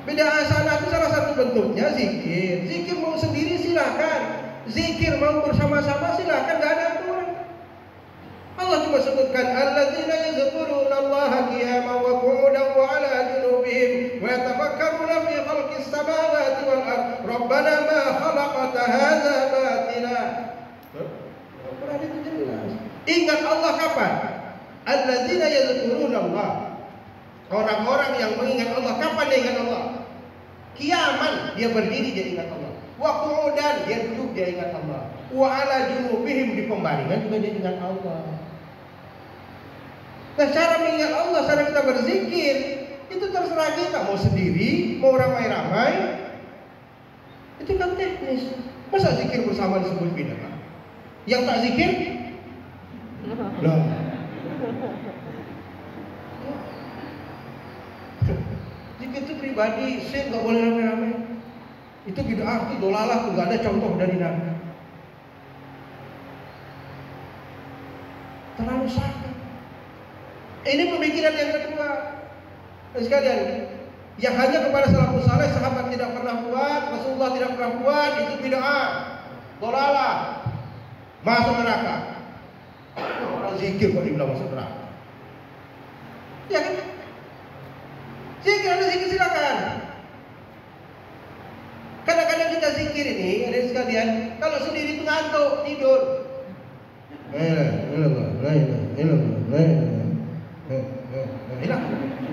Bid'ah hasanah itu salah satu bentuknya zikir. Zikir mau sendiri silakan, zikir mau bersama-sama silakan, enggak ada aturan. Allah cuma sebutkan alladzina yazkuruna Allaha qiyaman wa qu'udan wa 'ala junubihim wa yatafakkaruna fi khalqis samawati wal ardh rabbana ma khalaqta hadza batila. Quran itu jelas. Ingat Allah kapan? Alladzina yazkuruna Allah. Orang-orang yang mengingat Allah, kapan dia ingat Allah? Qiyaman, dia berdiri dia ingat Allah. Wa qu'udan, dia duduk dia ingat Allah. Wa 'ala junubihim, di pembaringan juga dia ingat Allah. Nah, cara mengingat Allah, cara kita berzikir itu terserah kita, mau sendiri, mau ramai-ramai. Itu kan teknis. Masa zikir bersama disebut bid'ah? Yang tak zikir? Loh. Zikir itu pribadi, nggak boleh ramai-ramai. Itu bid'ah, itu dolalah, itu nggak ada contoh dari Nabi. Terlalu sakit. Ini pemikiran yang kedua. Sekalian, yang hanya kepada salafus saleh, sahabat tidak pernah buat, Rasulullah tidak pernah buat, itu bid'ah, dolalah, masuk neraka. Orang zikir kok dibilang masuk neraka? Ya kan? Zikir, ada zikir silakan. Kadang-kadang kita zikir ini, ada sekalian, kalau sendiri itu ngantuk, tidur. Enak.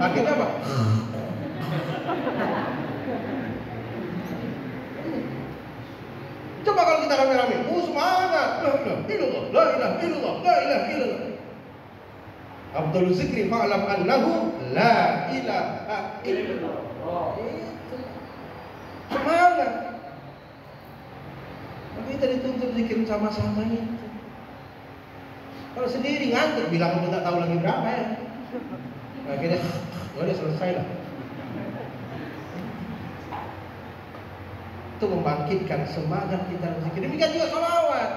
Akhirnya apa? Coba kalau kita rame-rame, semangat. La ilaha illallah, la ilaha illallah, la ilaha illallah. Abdul zikri fa'lam annahu la ilaha illallah. Semangat. Tapi kita dituntut zikir sama-sama itu. Kalau sendiri ngantuk, bilang aku tak tahu lagi berapa ya. Akhirnya, udah selesai lah. Itu membangkitkan semangat kita berzikir. Demikian juga sholawat.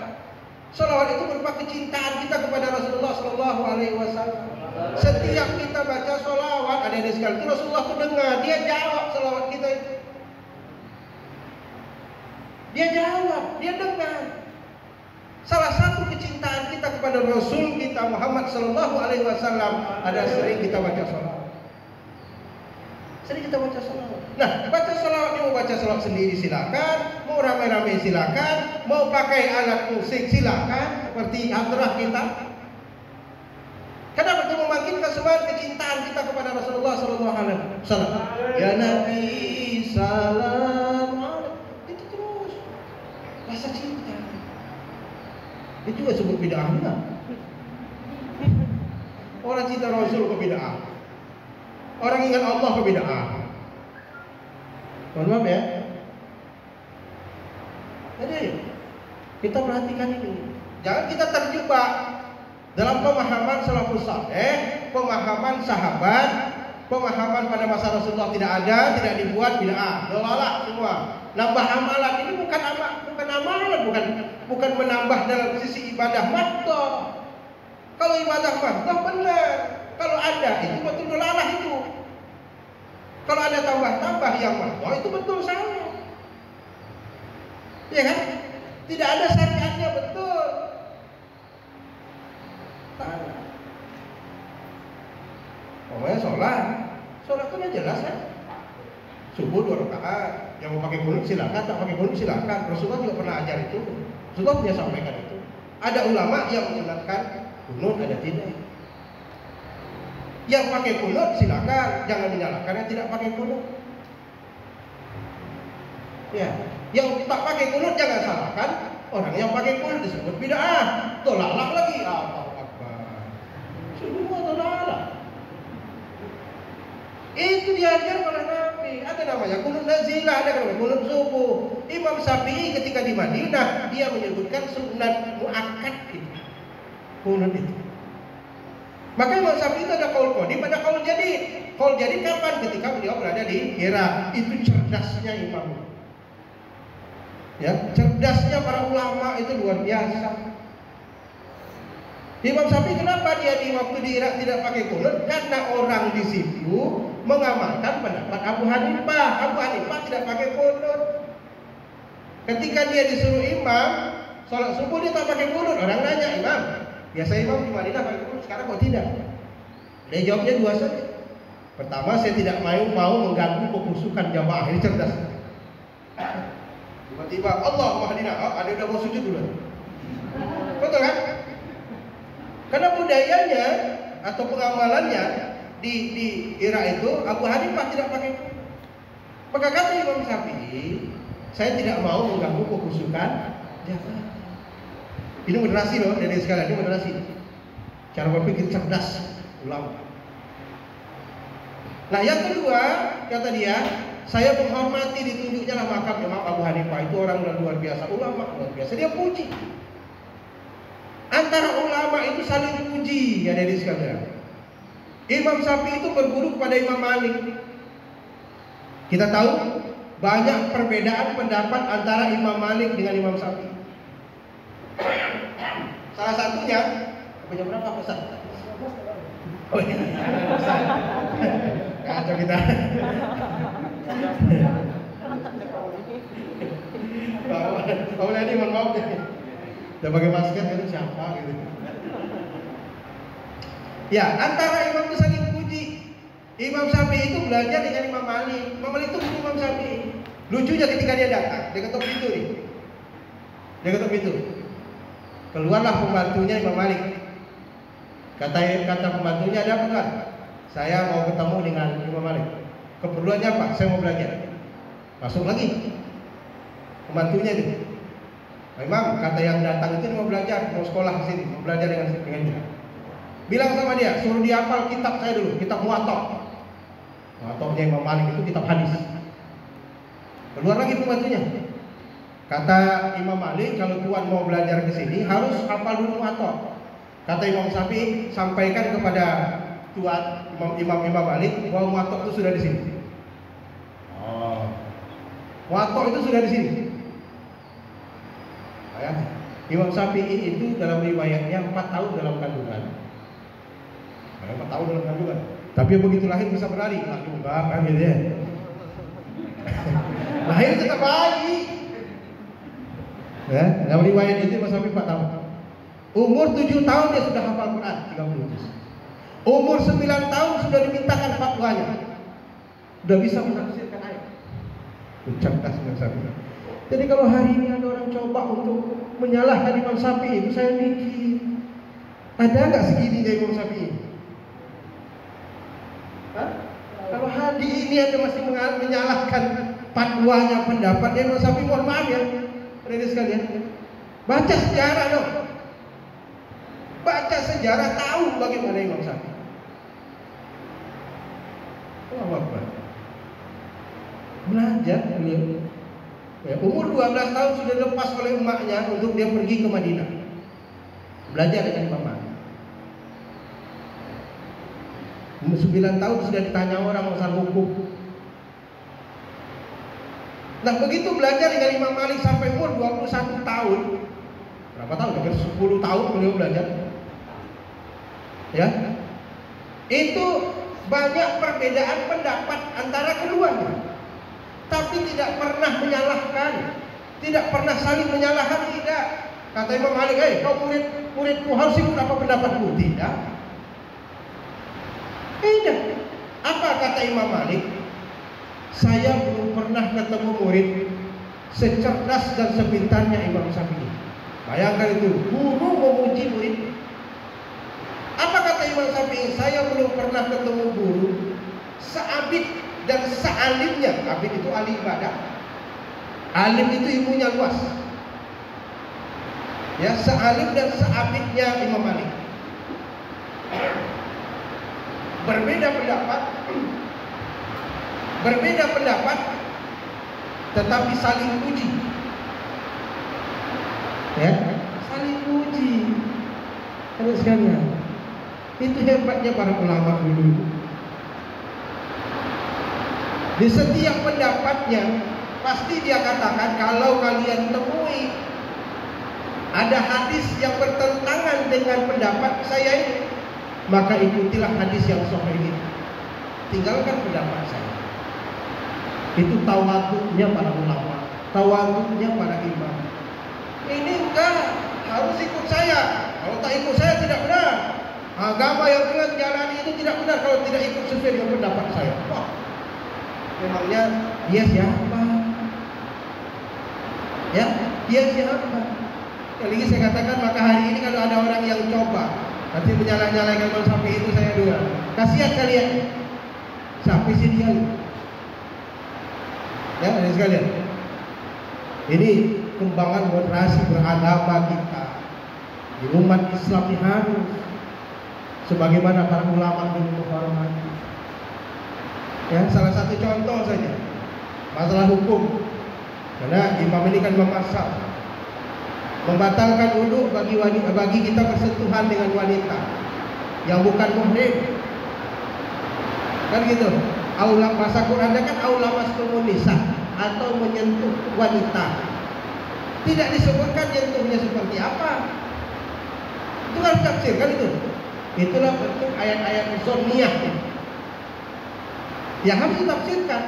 Sholawat itu berupa kecintaan kita kepada Rasulullah Sallallahu Alaihi Wasallam. Setiap kita baca sholawat, ada yang sekali itu Rasulullah itu dengar, dia jawab sholawat kita itu. Dia jawab, dia dengar. Salah satu kecintaan kita kepada Rasul kita Muhammad Sallallahu Alaihi Wasallam ada sering kita baca sholawat. Sering kita baca sholawat. Nah, baca sholawat mau baca sholawat sendiri silakan, mau ramai-ramai silakan, mau pakai alat musik silakan, seperti hadrah kita. Kenapa itu membangkitkan semangat kecintaan kita kepada Rasulullah Sallallahu Alaihi Wasallam? Ya Nabi salam, itu terus rasa cinta. Itu juga sebut bid'ah enggak? Orang cinta Rasul ke bid'ah. Orang ingat Allah ke bid'ah. Mohon maaf ya. Jadi kita perhatikan ini. Jangan kita terjebak dalam pemahaman salafus saleh, pemahaman sahabat, pemahaman pada masa Rasulullah tidak ada, tidak dibuat, bid'ah, dolalah semua. Nambah amalan ini bukan amalan, bukan menambah dalam sisi ibadah maktoh. Kalau ibadah maktoh benar, kalau ada itu betul dolalah itu. Kalau ada tambah-tambah yang maktoh itu betul salah. Ya kan? Tidak ada syariatnya betul. Salah. Pokoknya sholat itu udah jelas kan? Subuh 2 rakaat, yang mau pakai kunut silakan, tak pakai kunut silakan. Rasulullah juga pernah ajar itu. Rasulullah punya sampaikan itu. Ada ulama yang menyunatkan kunut, ada tidak. Yang pakai kunut silakan, jangan menyalahkan yang tidak pakai kunut. Ya, yang tak pakai kunut jangan salahkan orang yang pakai kunut disebut bid'ah. Tolaklah lagi. Allahu Akbar. Semua tolaklah. Itu diajar oleh Nabi. Ada namanya kunut nazilah, ada namanya kunut subuh. Imam Syafi'i ketika di Madinah dia menyebutkan sunat muakkad itu. Kunut itu. Maka Imam Syafi'i itu ada qaul qadim, ada qaul jadid. Qaul jadid kapan? Ketika beliau berada di Irak. Itu cerdasnya Imam. Ya, cerdasnya para ulama itu luar biasa. Imam Syafi'i kenapa dia di waktu di Irak tidak pakai kunut? Karena orang di situ mengamalkan pendapat Abu Hanifah. Abu Hanifah tidak pakai kunut. Ketika dia disuruh imam sholat subuh dia tak pakai kunut. Orang nanya, imam, biasa imam di Madinah pakai kunut, sekarang kok tidak? Dia jawabnya dua saja. Pertama, saya tidak mau mengganggu kekhusyukan jamaah. Ini cerdas. Tiba-tiba Allah Mahdina, ada udah mau sujud dulu. Betul kan? Karena budayanya atau pengamalannya di Irak itu Abu Hanifah tidak pakai. Maka kata Imam Syafi'i, saya tidak mau mengganggu kekhusyukan jamaah. Ini moderasi loh, dari sekalian ini moderasi. Cara berpikir cerdas ulama. Nah yang kedua kata dia, saya menghormati ditunjuknya lah makam Imam Abu Hanifah itu orang luar biasa, ulama luar biasa. Dia puji. Antara ulama itu saling puji, ya dari sekalian. Imam Syafi'i itu berguru kepada Imam Malik. Kita tahu banyak perbedaan pendapat antara Imam Malik dengan Imam Syafi'i. Salah satunya, jam berapa pesan? Oh iya, kacau kita. Kau lihat ini, mohon maaf deh. Udah pakai masker itu siapa gitu. Ya, antara imam itu saling puji. Imam Syafi'i itu belajar dengan Imam Malik. Imam Malik itu bukan Imam Syafi'i. Lucunya ketika dia datang, dia ketuk pintu nih. Dia ketuk pintu. Keluarlah pembantunya Imam Malik. Kata pembantunya, ada apa kan? Saya mau ketemu dengan Imam Malik. Keperluannya apa? Saya mau belajar. Masuk lagi. Pembantunya itu. Imam, kata yang datang itu mau belajar, mau sekolah ke sini, mau belajar dengan dia. Bilang sama dia, suruh dia hafal kitab saya dulu, kitab Muwatta. Muwattanya Imam Malik itu kitab hadis. Keluar lagi pembantunya. Kata Imam Malik, kalau tuan mau belajar ke sini harus hafal dulu Muwatta. Kata Imam Syafi'i, sampaikan kepada tuan Imam Malik bahwa Muwatta itu sudah di sini. Oh, Muwatta itu sudah di sini. Ya. Imam Syafi'i itu dalam riwayatnya 4 tahun dalam kandungan. 4 tahun dalam kandungan. Tapi begitu lahir bisa berlari. Aduh, kan gitu ya. Lahir tetap bayi. Ya, dalam riwayat itu Imam Syafi'i 4 tahun. Umur 7 tahun dia sudah hafal Quran 30 juz. Umur 9 tahun sudah dimintakan fatwanya. Sudah bisa menafsirkan ayat. Cerdas Imam Syafi'i. Jadi kalau hari ini ada orang coba untuk menyalahkan Imam Syafi'i, itu saya mikir, ada nggak segininya Imam Syafi'i? Kalau hari ini ada masih menyalahkan fatwanya, pendapatnya Imam Syafi'i, mohon maaf ya, rekan sekalian. Baca sejarah dong. Baca sejarah, tahu bagaimana Imam Syafi'i. Allahu Akbar. Belajar beliau. Ya, umur 12 tahun sudah lepas oleh emaknya untuk dia pergi ke Madinah. belajar dengan Imam Malik. 9 tahun sudah ditanya orang masalah hukum. Nah begitu belajar dengan Imam Malik sampai umur 21 tahun. Berapa tahun? Hampir 10 tahun beliau belajar. Ya, itu banyak perbedaan pendapat antara keduanya. Tapi tidak pernah menyalahkan, tidak pernah saling menyalahkan, tidak. Kata Imam Malik, kau muridku harus ikut apa pendapatmu? Tidak. Tidak. Apa kata Imam Malik? Saya belum pernah ketemu murid secerdas dan sepintarnya Imam Syafi'i. Bayangkan itu, guru memuji murid. Apa kata Imam Syafi'i? Saya belum pernah ketemu guru seabid dan sealimnya. Abid itu ahli ibadah, alim itu ilmunya luas. Ya, sealim dan seabidnya Imam Malik. Berbeda pendapat, tetapi saling puji. Ya, saling puji. Terus sekalian, itu hebatnya para ulama dulu. Di setiap pendapatnya pasti dia katakan, kalau kalian temui ada hadis yang bertentangan dengan pendapat saya ini, maka ikutilah hadis yang sahih ini, tinggalkan pendapat saya. Itu tawadhunya para ulama, tawadhunya para imam. Ini enggak harus ikut saya. Kalau tak ikut saya tidak benar. Agama yang kalian jalani itu tidak benar kalau tidak ikut sesuai dengan pendapat saya. Wah, memangnya dia siapa? Ya, dia siapa? Kali ini saya katakan, maka hari ini kalau ada orang yang coba nanti menyalah-nyalakan Imam Syafi'i itu, saya dua. Kasihan kalian. Sampai sini dia. Ya, ada sekalian. Ini kembangan moderasi beragama kita di umat Islam ini harus sebagaimana para ulama dulu menghormati. Ya, salah satu contoh saja masalah hukum. Karena imam ini kan memasak, membatalkan wudu bagi kita bersentuhan dengan wanita yang bukan muhrim. Kan gitu. Aula bahasa Qurannya kan aula mastumun nisa, atau menyentuh wanita. Tidak disebutkan nyentuhnya seperti apa. Itu harus tafsir kan itu. Itulah bentuk ayat-ayat zoniyah yang harus ditafsirkan.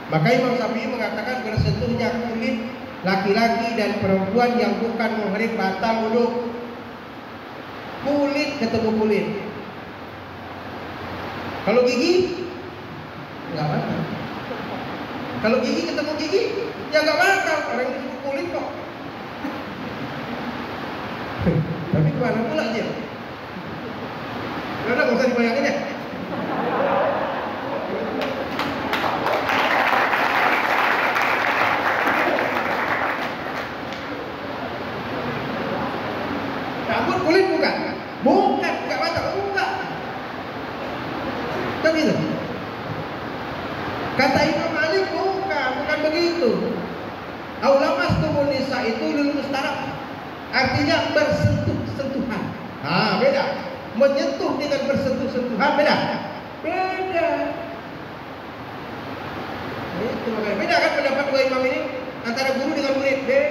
Maka Imam Syafi'i mengatakan bersentuhnya kulit laki-laki dan perempuan yang bukan muhrim batal wudu. Kulit ketemu kulit. Kalau gigi nggak batal. Kalau gigi ketemu gigi ya nggak batal. Orang itu kulit kok. Tapi kemana pula dia? Udah nggak usah dibayangin ya. Rambut kulit bukan? Bukan, nggak batal, enggak. Kan gitu. Kata Imam Malik bukan begitu. Aula mastumun nisa itu lil mustarab, artinya bersentuh-sentuhan. Nah, beda. Menyentuh dengan bersentuh-sentuhan beda. Beda. Itu makanya beda kan pendapat dua imam ini antara guru dengan murid. Beda.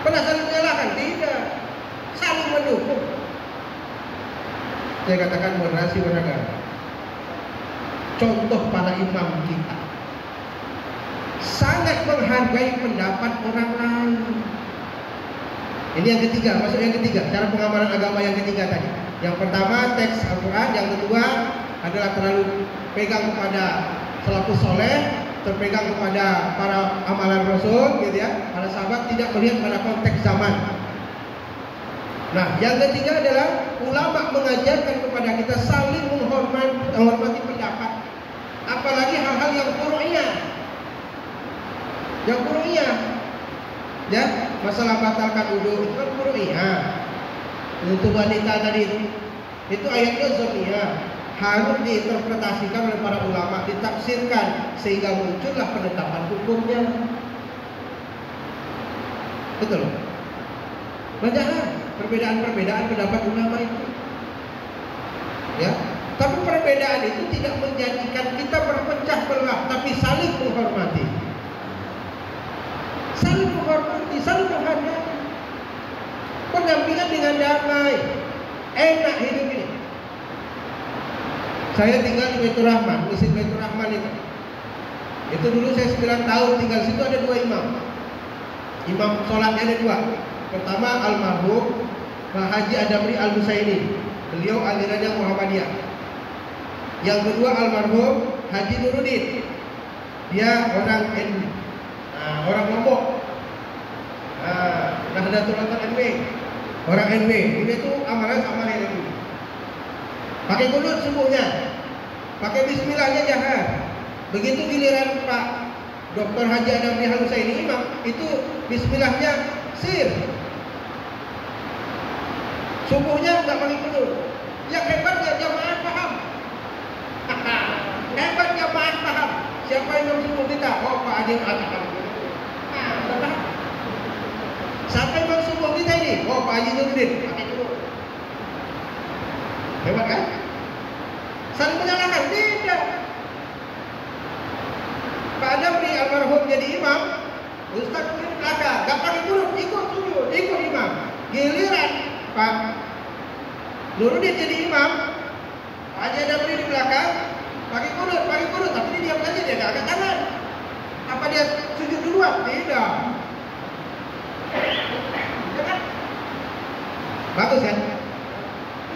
Pernah saling menyalahkan? Tidak. Saling mendukung. Saya katakan moderasi beragama. Contoh para imam kita sangat menghargai pendapat orang lain. Ini yang ketiga, masuk yang ketiga, cara pengamalan agama yang ketiga tadi. Yang pertama teks Al-Quran, yang kedua adalah terlalu pegang kepada salafus soleh, terpegang kepada para amalan Rasul, gitu ya. Para sahabat tidak melihat pada konteks zaman. Nah, yang ketiga adalah ulama mengajarkan kepada kita saling menghormati pendapat, apalagi hal-hal yang furu'iyah. Yang furu'iyah, ya, masalah batalkan wudu itu kan furu'iyah. Untuk wanita tadi itu ayatnya zoniyah, harus diinterpretasikan oleh para ulama, ditafsirkan sehingga muncullah penetapan hukumnya. Betul. Banyak hal perbedaan-perbedaan pendapat ulama itu. Ya, tapi perbedaan itu tidak menjadikan kita berpecah belah, tapi saling menghormati. Saling menghormati, saling menghargai. Pendampingan dengan damai. Enak hidup ini. Saya tinggal di Baitur Rahman, Masjid Baitur Rahman itu. Itu dulu saya 9 tahun tinggal situ, ada 2 imam. Imam sholatnya ada 2. Pertama almarhum Pak Haji Adamri Al-Husaini. Beliau alirannya Muhammadiyah. Yang kedua almarhum Haji Nuruddin. Dia orang NW. Orang Lombok. Nahdlatul Ulama NW. Orang NW. Ini tuh amalan sama NW. Pakai kunut subuhnya. Pakai bismillahnya jahat. Begitu giliran Pak Dr. Haji Adamri Al-Husaini imam, itu bismillahnya sir. Subuhnya nggak pakai kunut. Yang hebatnya jamaah paham. Hebat jamaah paham. Siapa yang subuh kita? Oh, Pak Adil Al-Qam. Siapa yang subuh kita ini? Oh, Pak Haji Nuruddin. Pakai kunut. Hebat kan? Saling menyalahkan? Tidak. Pak Adamri almarhum jadi imam, Ustaz di belakang, nggak pakai kunut, ikut sujud, ikut imam. Giliran Pak Nuruddin jadi imam, Pak Haji Adamri di belakang, pakai kunut, tapi dia diam aja, dia nggak angkat tangan. Apa dia sujud duluan? Tidak. Ya kan? Bagus kan?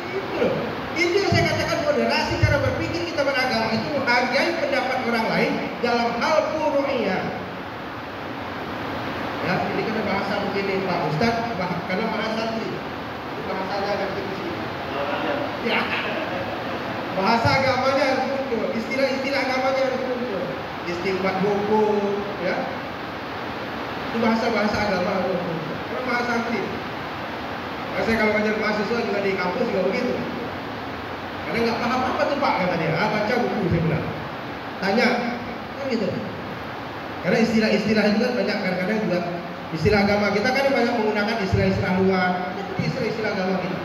Itu loh. Itu yang saya katakan, moderasi cara berpikir kita beragama itu menghargai pendapat orang lain dalam hal furu'iyah. Ya, ini kena bahasa begini Pak Ustaz, karena bahasa ini bahasanya agak kecil. Ya, bahasa agamanya harus muncul, istilah-istilah agamanya harus muncul. Istimbat hukum, ya. Itu bahasa-bahasa agama harus muncul. Karena bahasa ini. Saya kalau ngajar mahasiswa juga di kampus juga begitu. Karena nggak paham apa tuh Pak, kata dia. Baca buku, saya bilang. Tanya, kan gitu. Karena istilah-istilah itu kan banyak, kadang-kadang juga istilah agama kita kan banyak menggunakan istilah-istilah luar. Itu istilah-istilah agama kita.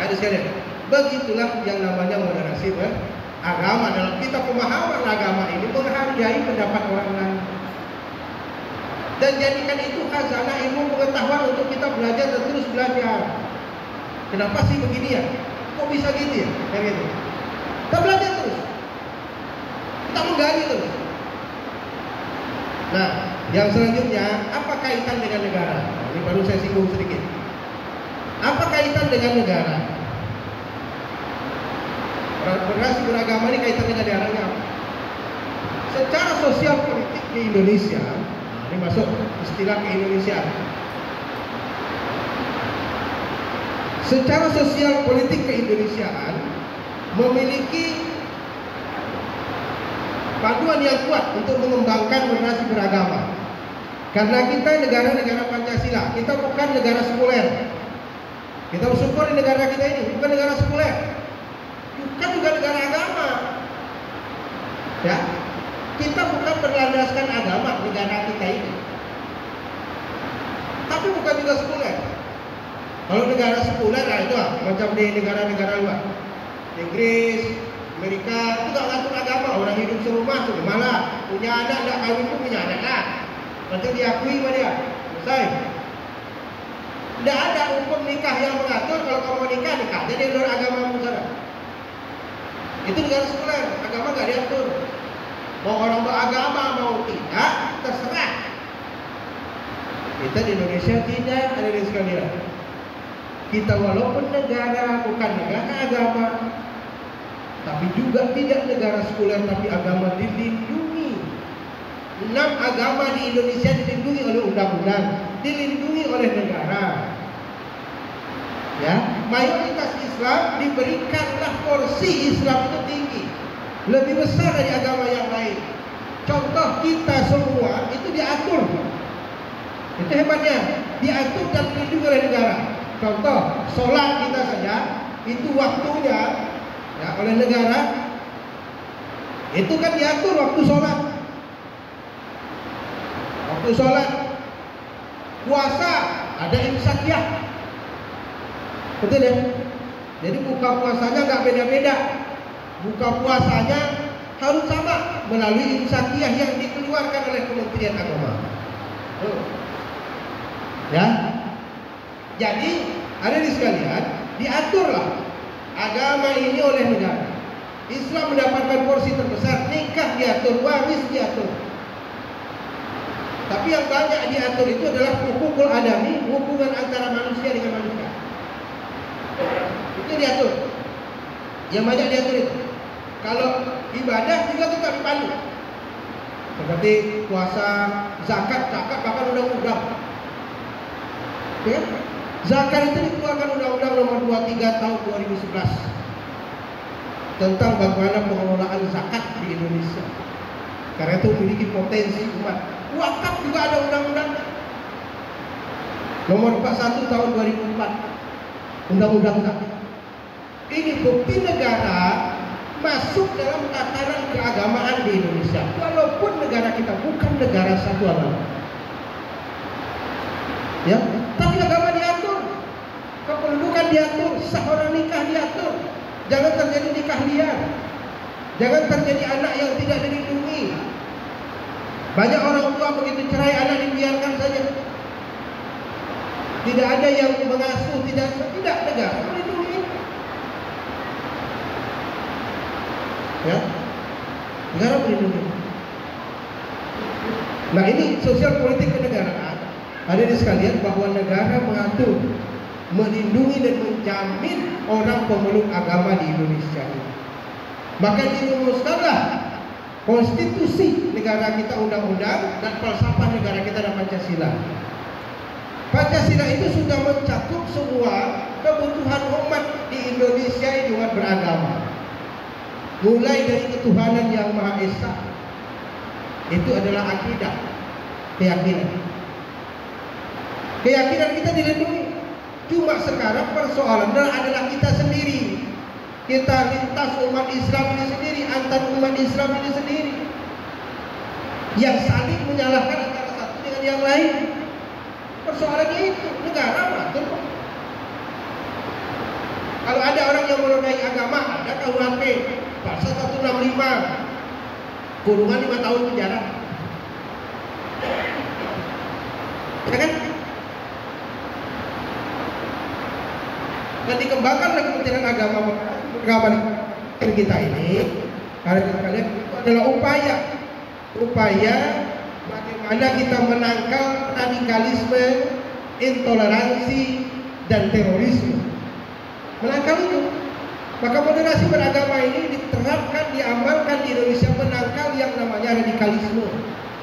Ada sekalian. Begitulah yang namanya moderasi agama. Dalam kita pemahaman agama ini menghargai pendapat orang lain. Dan jadikan itu khazanah ilmu pengetahuan untuk kita belajar dan terus belajar. Kenapa sih begini ya? Kok bisa gitu ya? Kayak gitu. Kita belajar terus. Kita menggali terus. Nah, yang selanjutnya, apa kaitan dengan negara? Ini baru saya singgung sedikit. Apa kaitan dengan negara? Moderasi beragama ini kaitan dengan negaranya apa? Secara sosial politik di Indonesia, ini masuk istilah keindonesiaan. Secara sosial politik keindonesiaan memiliki paduan yang kuat untuk mengembangkan moderasi beragama. Karena kita negara-negara Pancasila, kita bukan negara sekuler. Kita bersyukur di negara kita ini bukan negara sekuler, bukan juga negara agama. Ya, kita bukan berlandaskan agama negara kita ini, tapi bukan juga sekuler. Kalau negara sekuler, nah itu macam di negara-negara luar, Inggris, Amerika, itu nggak ngatur agama, orang hidup serumah tuh, malah punya anak nggak kawin pun punya anak lah, nanti diakui sama dia, selesai. Tidak ada hukum nikah yang mengatur kalau kamu mau nikah aja di luar agama musara. Itu negara sekuler, agama nggak diatur. Mau orang beragama mau tidak terserah. Kita di Indonesia tidak, ada di sekalian. Kita walaupun negara bukan negara agama, tapi juga tidak negara sekuler, tapi agama dilindungi. 6 agama di Indonesia dilindungi oleh undang-undang, dilindungi oleh negara. Ya, mayoritas Islam diberikanlah porsi Islam itu tinggi, lebih besar dari agama yang lain. Contoh kita semua itu diatur. Itu hebatnya, diatur dan dilindungi oleh negara. Contoh, sholat kita saja itu waktunya ya, oleh negara. Itu kan diatur waktu sholat. Waktu sholat, puasa ada imsakiyah. Betul ya? Jadi buka puasanya nggak beda-beda. Buka puasanya harus sama melalui imsakiyah yang dikeluarkan oleh Kementerian Agama. Ya. Jadi ada di sekalian, diaturlah agama ini oleh negara. Islam mendapatkan porsi terbesar, nikah diatur, waris diatur. Tapi yang banyak diatur itu adalah hukukul adami, hubungan antara manusia dengan manusia. Itu diatur. Yang banyak diatur itu. Kalau ibadah juga tetap dipandu. Seperti puasa, zakat bahkan undang-undang. Ya? Zakat itu dikeluarkan Undang-Undang Nomor 23 Tahun 2011 tentang bagaimana pengelolaan zakat di Indonesia. Karena itu memiliki potensi umat. Wakaf juga ada undang-undang Nomor 41 Tahun 2004, Undang-Undang zakat. Ini bukti negara masuk dalam tatanan keagamaan di Indonesia. Walaupun negara kita bukan negara satu agama, ya, tapi agama diatur, kependudukan diatur, sah orang nikah diatur, jangan terjadi nikah liar, jangan terjadi anak yang tidak dilindungi. Banyak orang tua begitu cerai anak dibiarkan saja, tidak ada yang mengasuh, tidak negara melindungi. Ya, negara melindungi. Nah ini sosial politik kenegaraan. Ada di sekalian bahwa negara mengatur, melindungi dan menjamin orang pemeluk agama di Indonesia ini. Maka dirumuskanlah konstitusi negara kita, undang-undang dan falsafah negara kita dan Pancasila. Pancasila itu sudah mencakup semua kebutuhan umat di Indonesia ini, umat beragama. Mulai dari ketuhanan yang Maha Esa, itu adalah akidah, keyakinan. Keyakinan kita dilindungi. Cuma sekarang persoalannya adalah kita sendiri. Kita lintas umat Islam ini sendiri, antar umat Islam ini sendiri, yang saling menyalahkan antara satu dengan yang lain. Persoalannya itu negara mengatur. Kalau ada orang yang menodai agama, ada KUHP pasal 165, kurungan 5 tahun penjara. Ya kan? Dan dikembangkan oleh Kementerian Agama kita ini, karena itu adalah upaya bagaimana kita menangkal radikalisme, intoleransi dan terorisme. Menangkal itu. Maka moderasi beragama ini diterapkan, diamalkan di Indonesia, menangkal yang namanya radikalisme.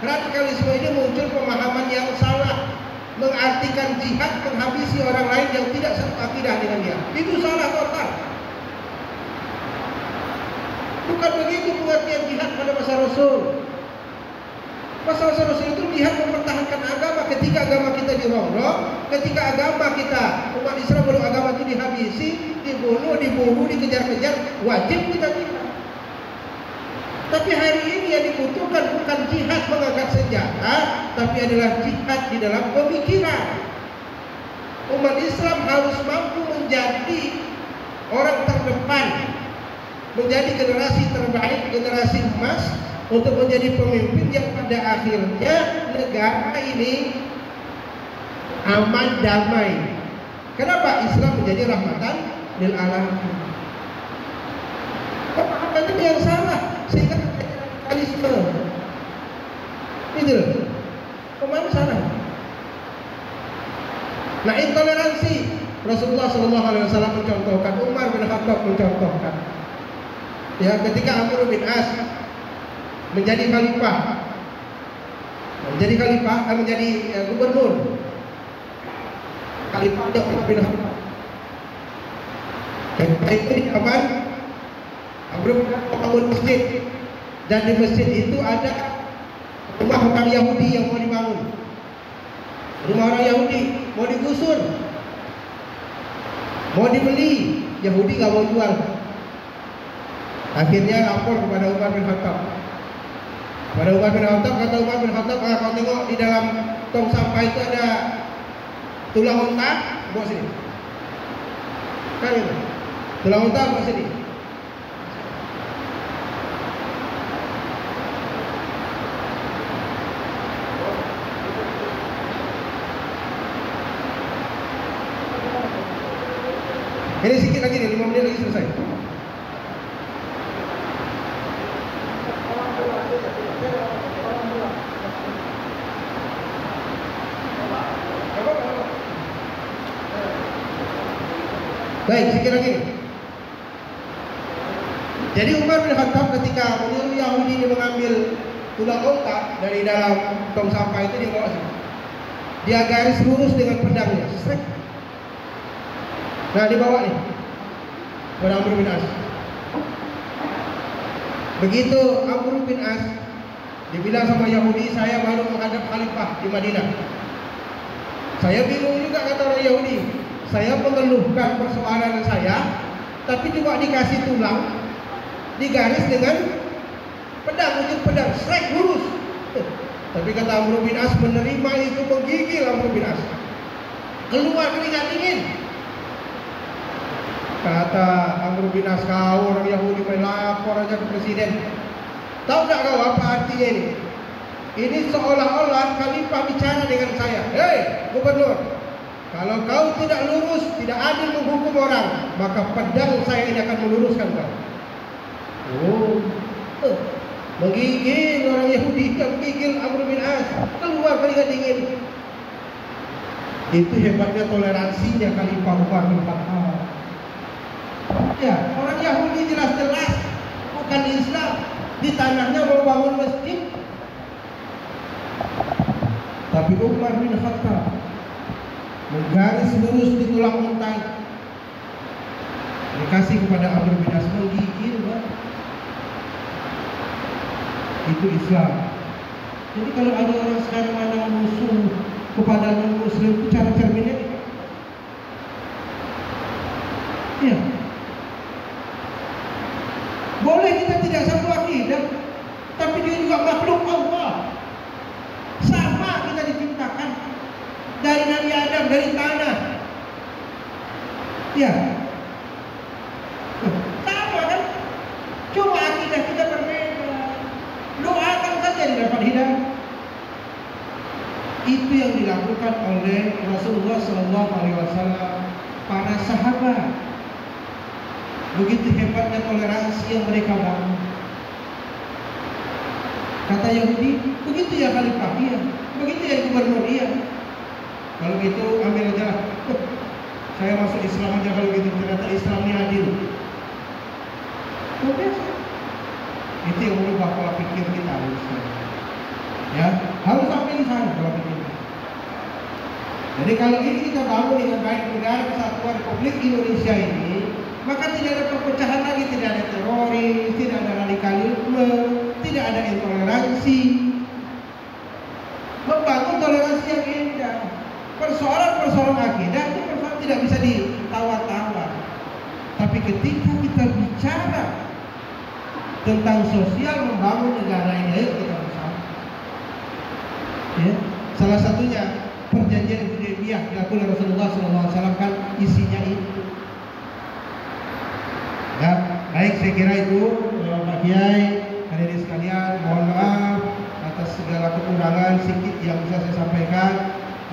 Radikalisme ini muncul pemahaman yang salah, mengartikan jihad menghabisi orang lain yang tidak satu akidah dengan dia. Itu salah total. Bukan begitu pengertian jihad pada masa Rasul. Masa Rasul itu jihad mempertahankan agama. Ketika agama kita dirongrong, ketika agama kita, umat Islam belum agama itu dihabisi, dibunuh, dikejar-kejar, wajib kita jihad. Tapi hari ini yang dibutuhkan bukan jihad mengangkat senjata, tapi adalah jihad di dalam pemikiran. Umat Islam harus mampu menjadi orang terdepan, menjadi generasi terbaik, generasi emas, untuk menjadi pemimpin yang pada akhirnya negara ini aman, damai. Kenapa Islam menjadi rahmatan lil alamin? Pemahaman itu yang salah, sehingga terjadi radikalisme. Itu pemahaman salah. Nah, intoleransi, Rasulullah SAW mencontohkan, Umar bin Khattab mencontohkan. Ya, ketika Amr bin As menjadi khalifah, menjadi gubernur, khalifahnya Umar bin Khattab. Ketika itu di Yaman, Amr bin Khattab bangun masjid, dan di masjid itu ada rumah orang Yahudi yang mau dibangun. Rumah orang Yahudi mau digusur, mau dibeli, Yahudi gak mau jual. Akhirnya lapor kepada Umar bin Khattab. Kata Umar bin Khattab, kau tengok di dalam tong sampah itu ada tulang unta bawa sini. Kan itu. Tulang unta bawa sini. Ini sedikit lagi nih, 5 menit lagi selesai. Baik, sedikit lagi. Jadi Umar bin Khattab ketika menyuruh Yahudi mengambil tulang unta dari dalam tong sampah itu, dia bawa sini. Dia garis lurus dengan pedangnya. Srek. Nah, dibawa nih kepada Amr bin As. Begitu Amr bin As dibilang sama Yahudi, saya baru menghadap khalifah di Madinah. Saya bingung juga, kata orang Yahudi. Saya mengeluhkan persoalan saya, tapi juga dikasih tulang, digaris dengan pedang, ujung pedang, strike lurus. Tapi kata Amr bin As menerima itu, menggigil Amr bin As. Keluar keringat dingin. Kata Amr bin As, kau orang Yahudi main lapor aja ke presiden. Tahu tak kau apa artinya ini? Ini seolah-olah khalifah bicara dengan saya. Hei gubernur, kalau kau tidak lurus, tidak adil menghukum orang, maka pedang saya ini akan meluruskan kau. Menggigil orang Yahudi, menggigil Amr bin As. Keluar keringat dingin. Itu hebatnya toleransinya khalifah Umar bin Khattab. Ya, orang Yahudi jelas-jelas bukan Islam, di tanahnya mau bangun masjid. Tapi Umar bin Khattab menggaris lurus di tulang unta, dikasih kepada Amr bin As, menggigil, Pak. Itu Islam. Jadi kalau ada orang sekarang ada musuh kepada non-muslim, itu cara cerminnya. Iya. Boleh kita tidak satu akidah, tapi dia juga makhluk Allah. Sama kita diciptakan dari Nabi Adam, dari tanah. Ya, sama kan? Cuma akidah kita berbeda. Doakan saja didapat hidayah. Itu yang dilakukan oleh Rasulullah SAW, para sahabat. Begitu hebatnya toleransi yang mereka bangun. Kata Yahudi, begitu ya khalifah, iya. Begitu ya gubernur, iya. Kalau gitu ambil aja lah. Saya masuk Islam aja kalau gitu. Ternyata Islam ini adil. Biasa. Itu yang merubah pola pikir kita. Ya, harus sampai di sana pola pikir. Jadi kalau ini kita bangun dengan baik, negara kesatuan Republik Indonesia ini, maka tidak ada perpecahan lagi, tidak ada teroris, tidak ada radikalisme, tidak ada intoleransi. Membangun toleransi yang indah. Persoalan-persoalan akidah itu persoalan tidak bisa ditawar-tawar. Tapi ketika kita bicara tentang sosial membangun negara ini, ayo kita bersama. Ya, salah satunya perjanjian Hudaybiyah dilakukan oleh Rasulullah SAW, kan isinya itu. Ya, baik, saya kira itu Pak Kiai, hadirin sekalian, mohon maaf atas segala kekurangan sedikit yang bisa saya sampaikan.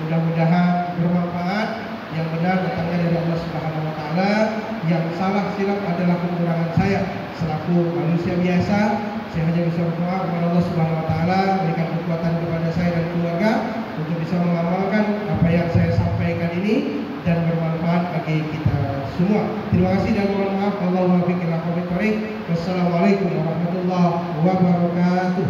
Mudah-mudahan bermanfaat. Yang benar datangnya dari Allah Subhanahu wa taala, yang salah silap adalah kekurangan saya selaku manusia biasa. Saya hanya bisa berdoa kepada Allah Subhanahu wa taala berikan kekuatan kepada saya dan keluarga untuk bisa mengamalkan apa yang saya sampaikan ini dan bermanfaat bagi kita semua. Terima kasih dan mohon maaf. Wassalamualaikum warahmatullahi wabarakatuh.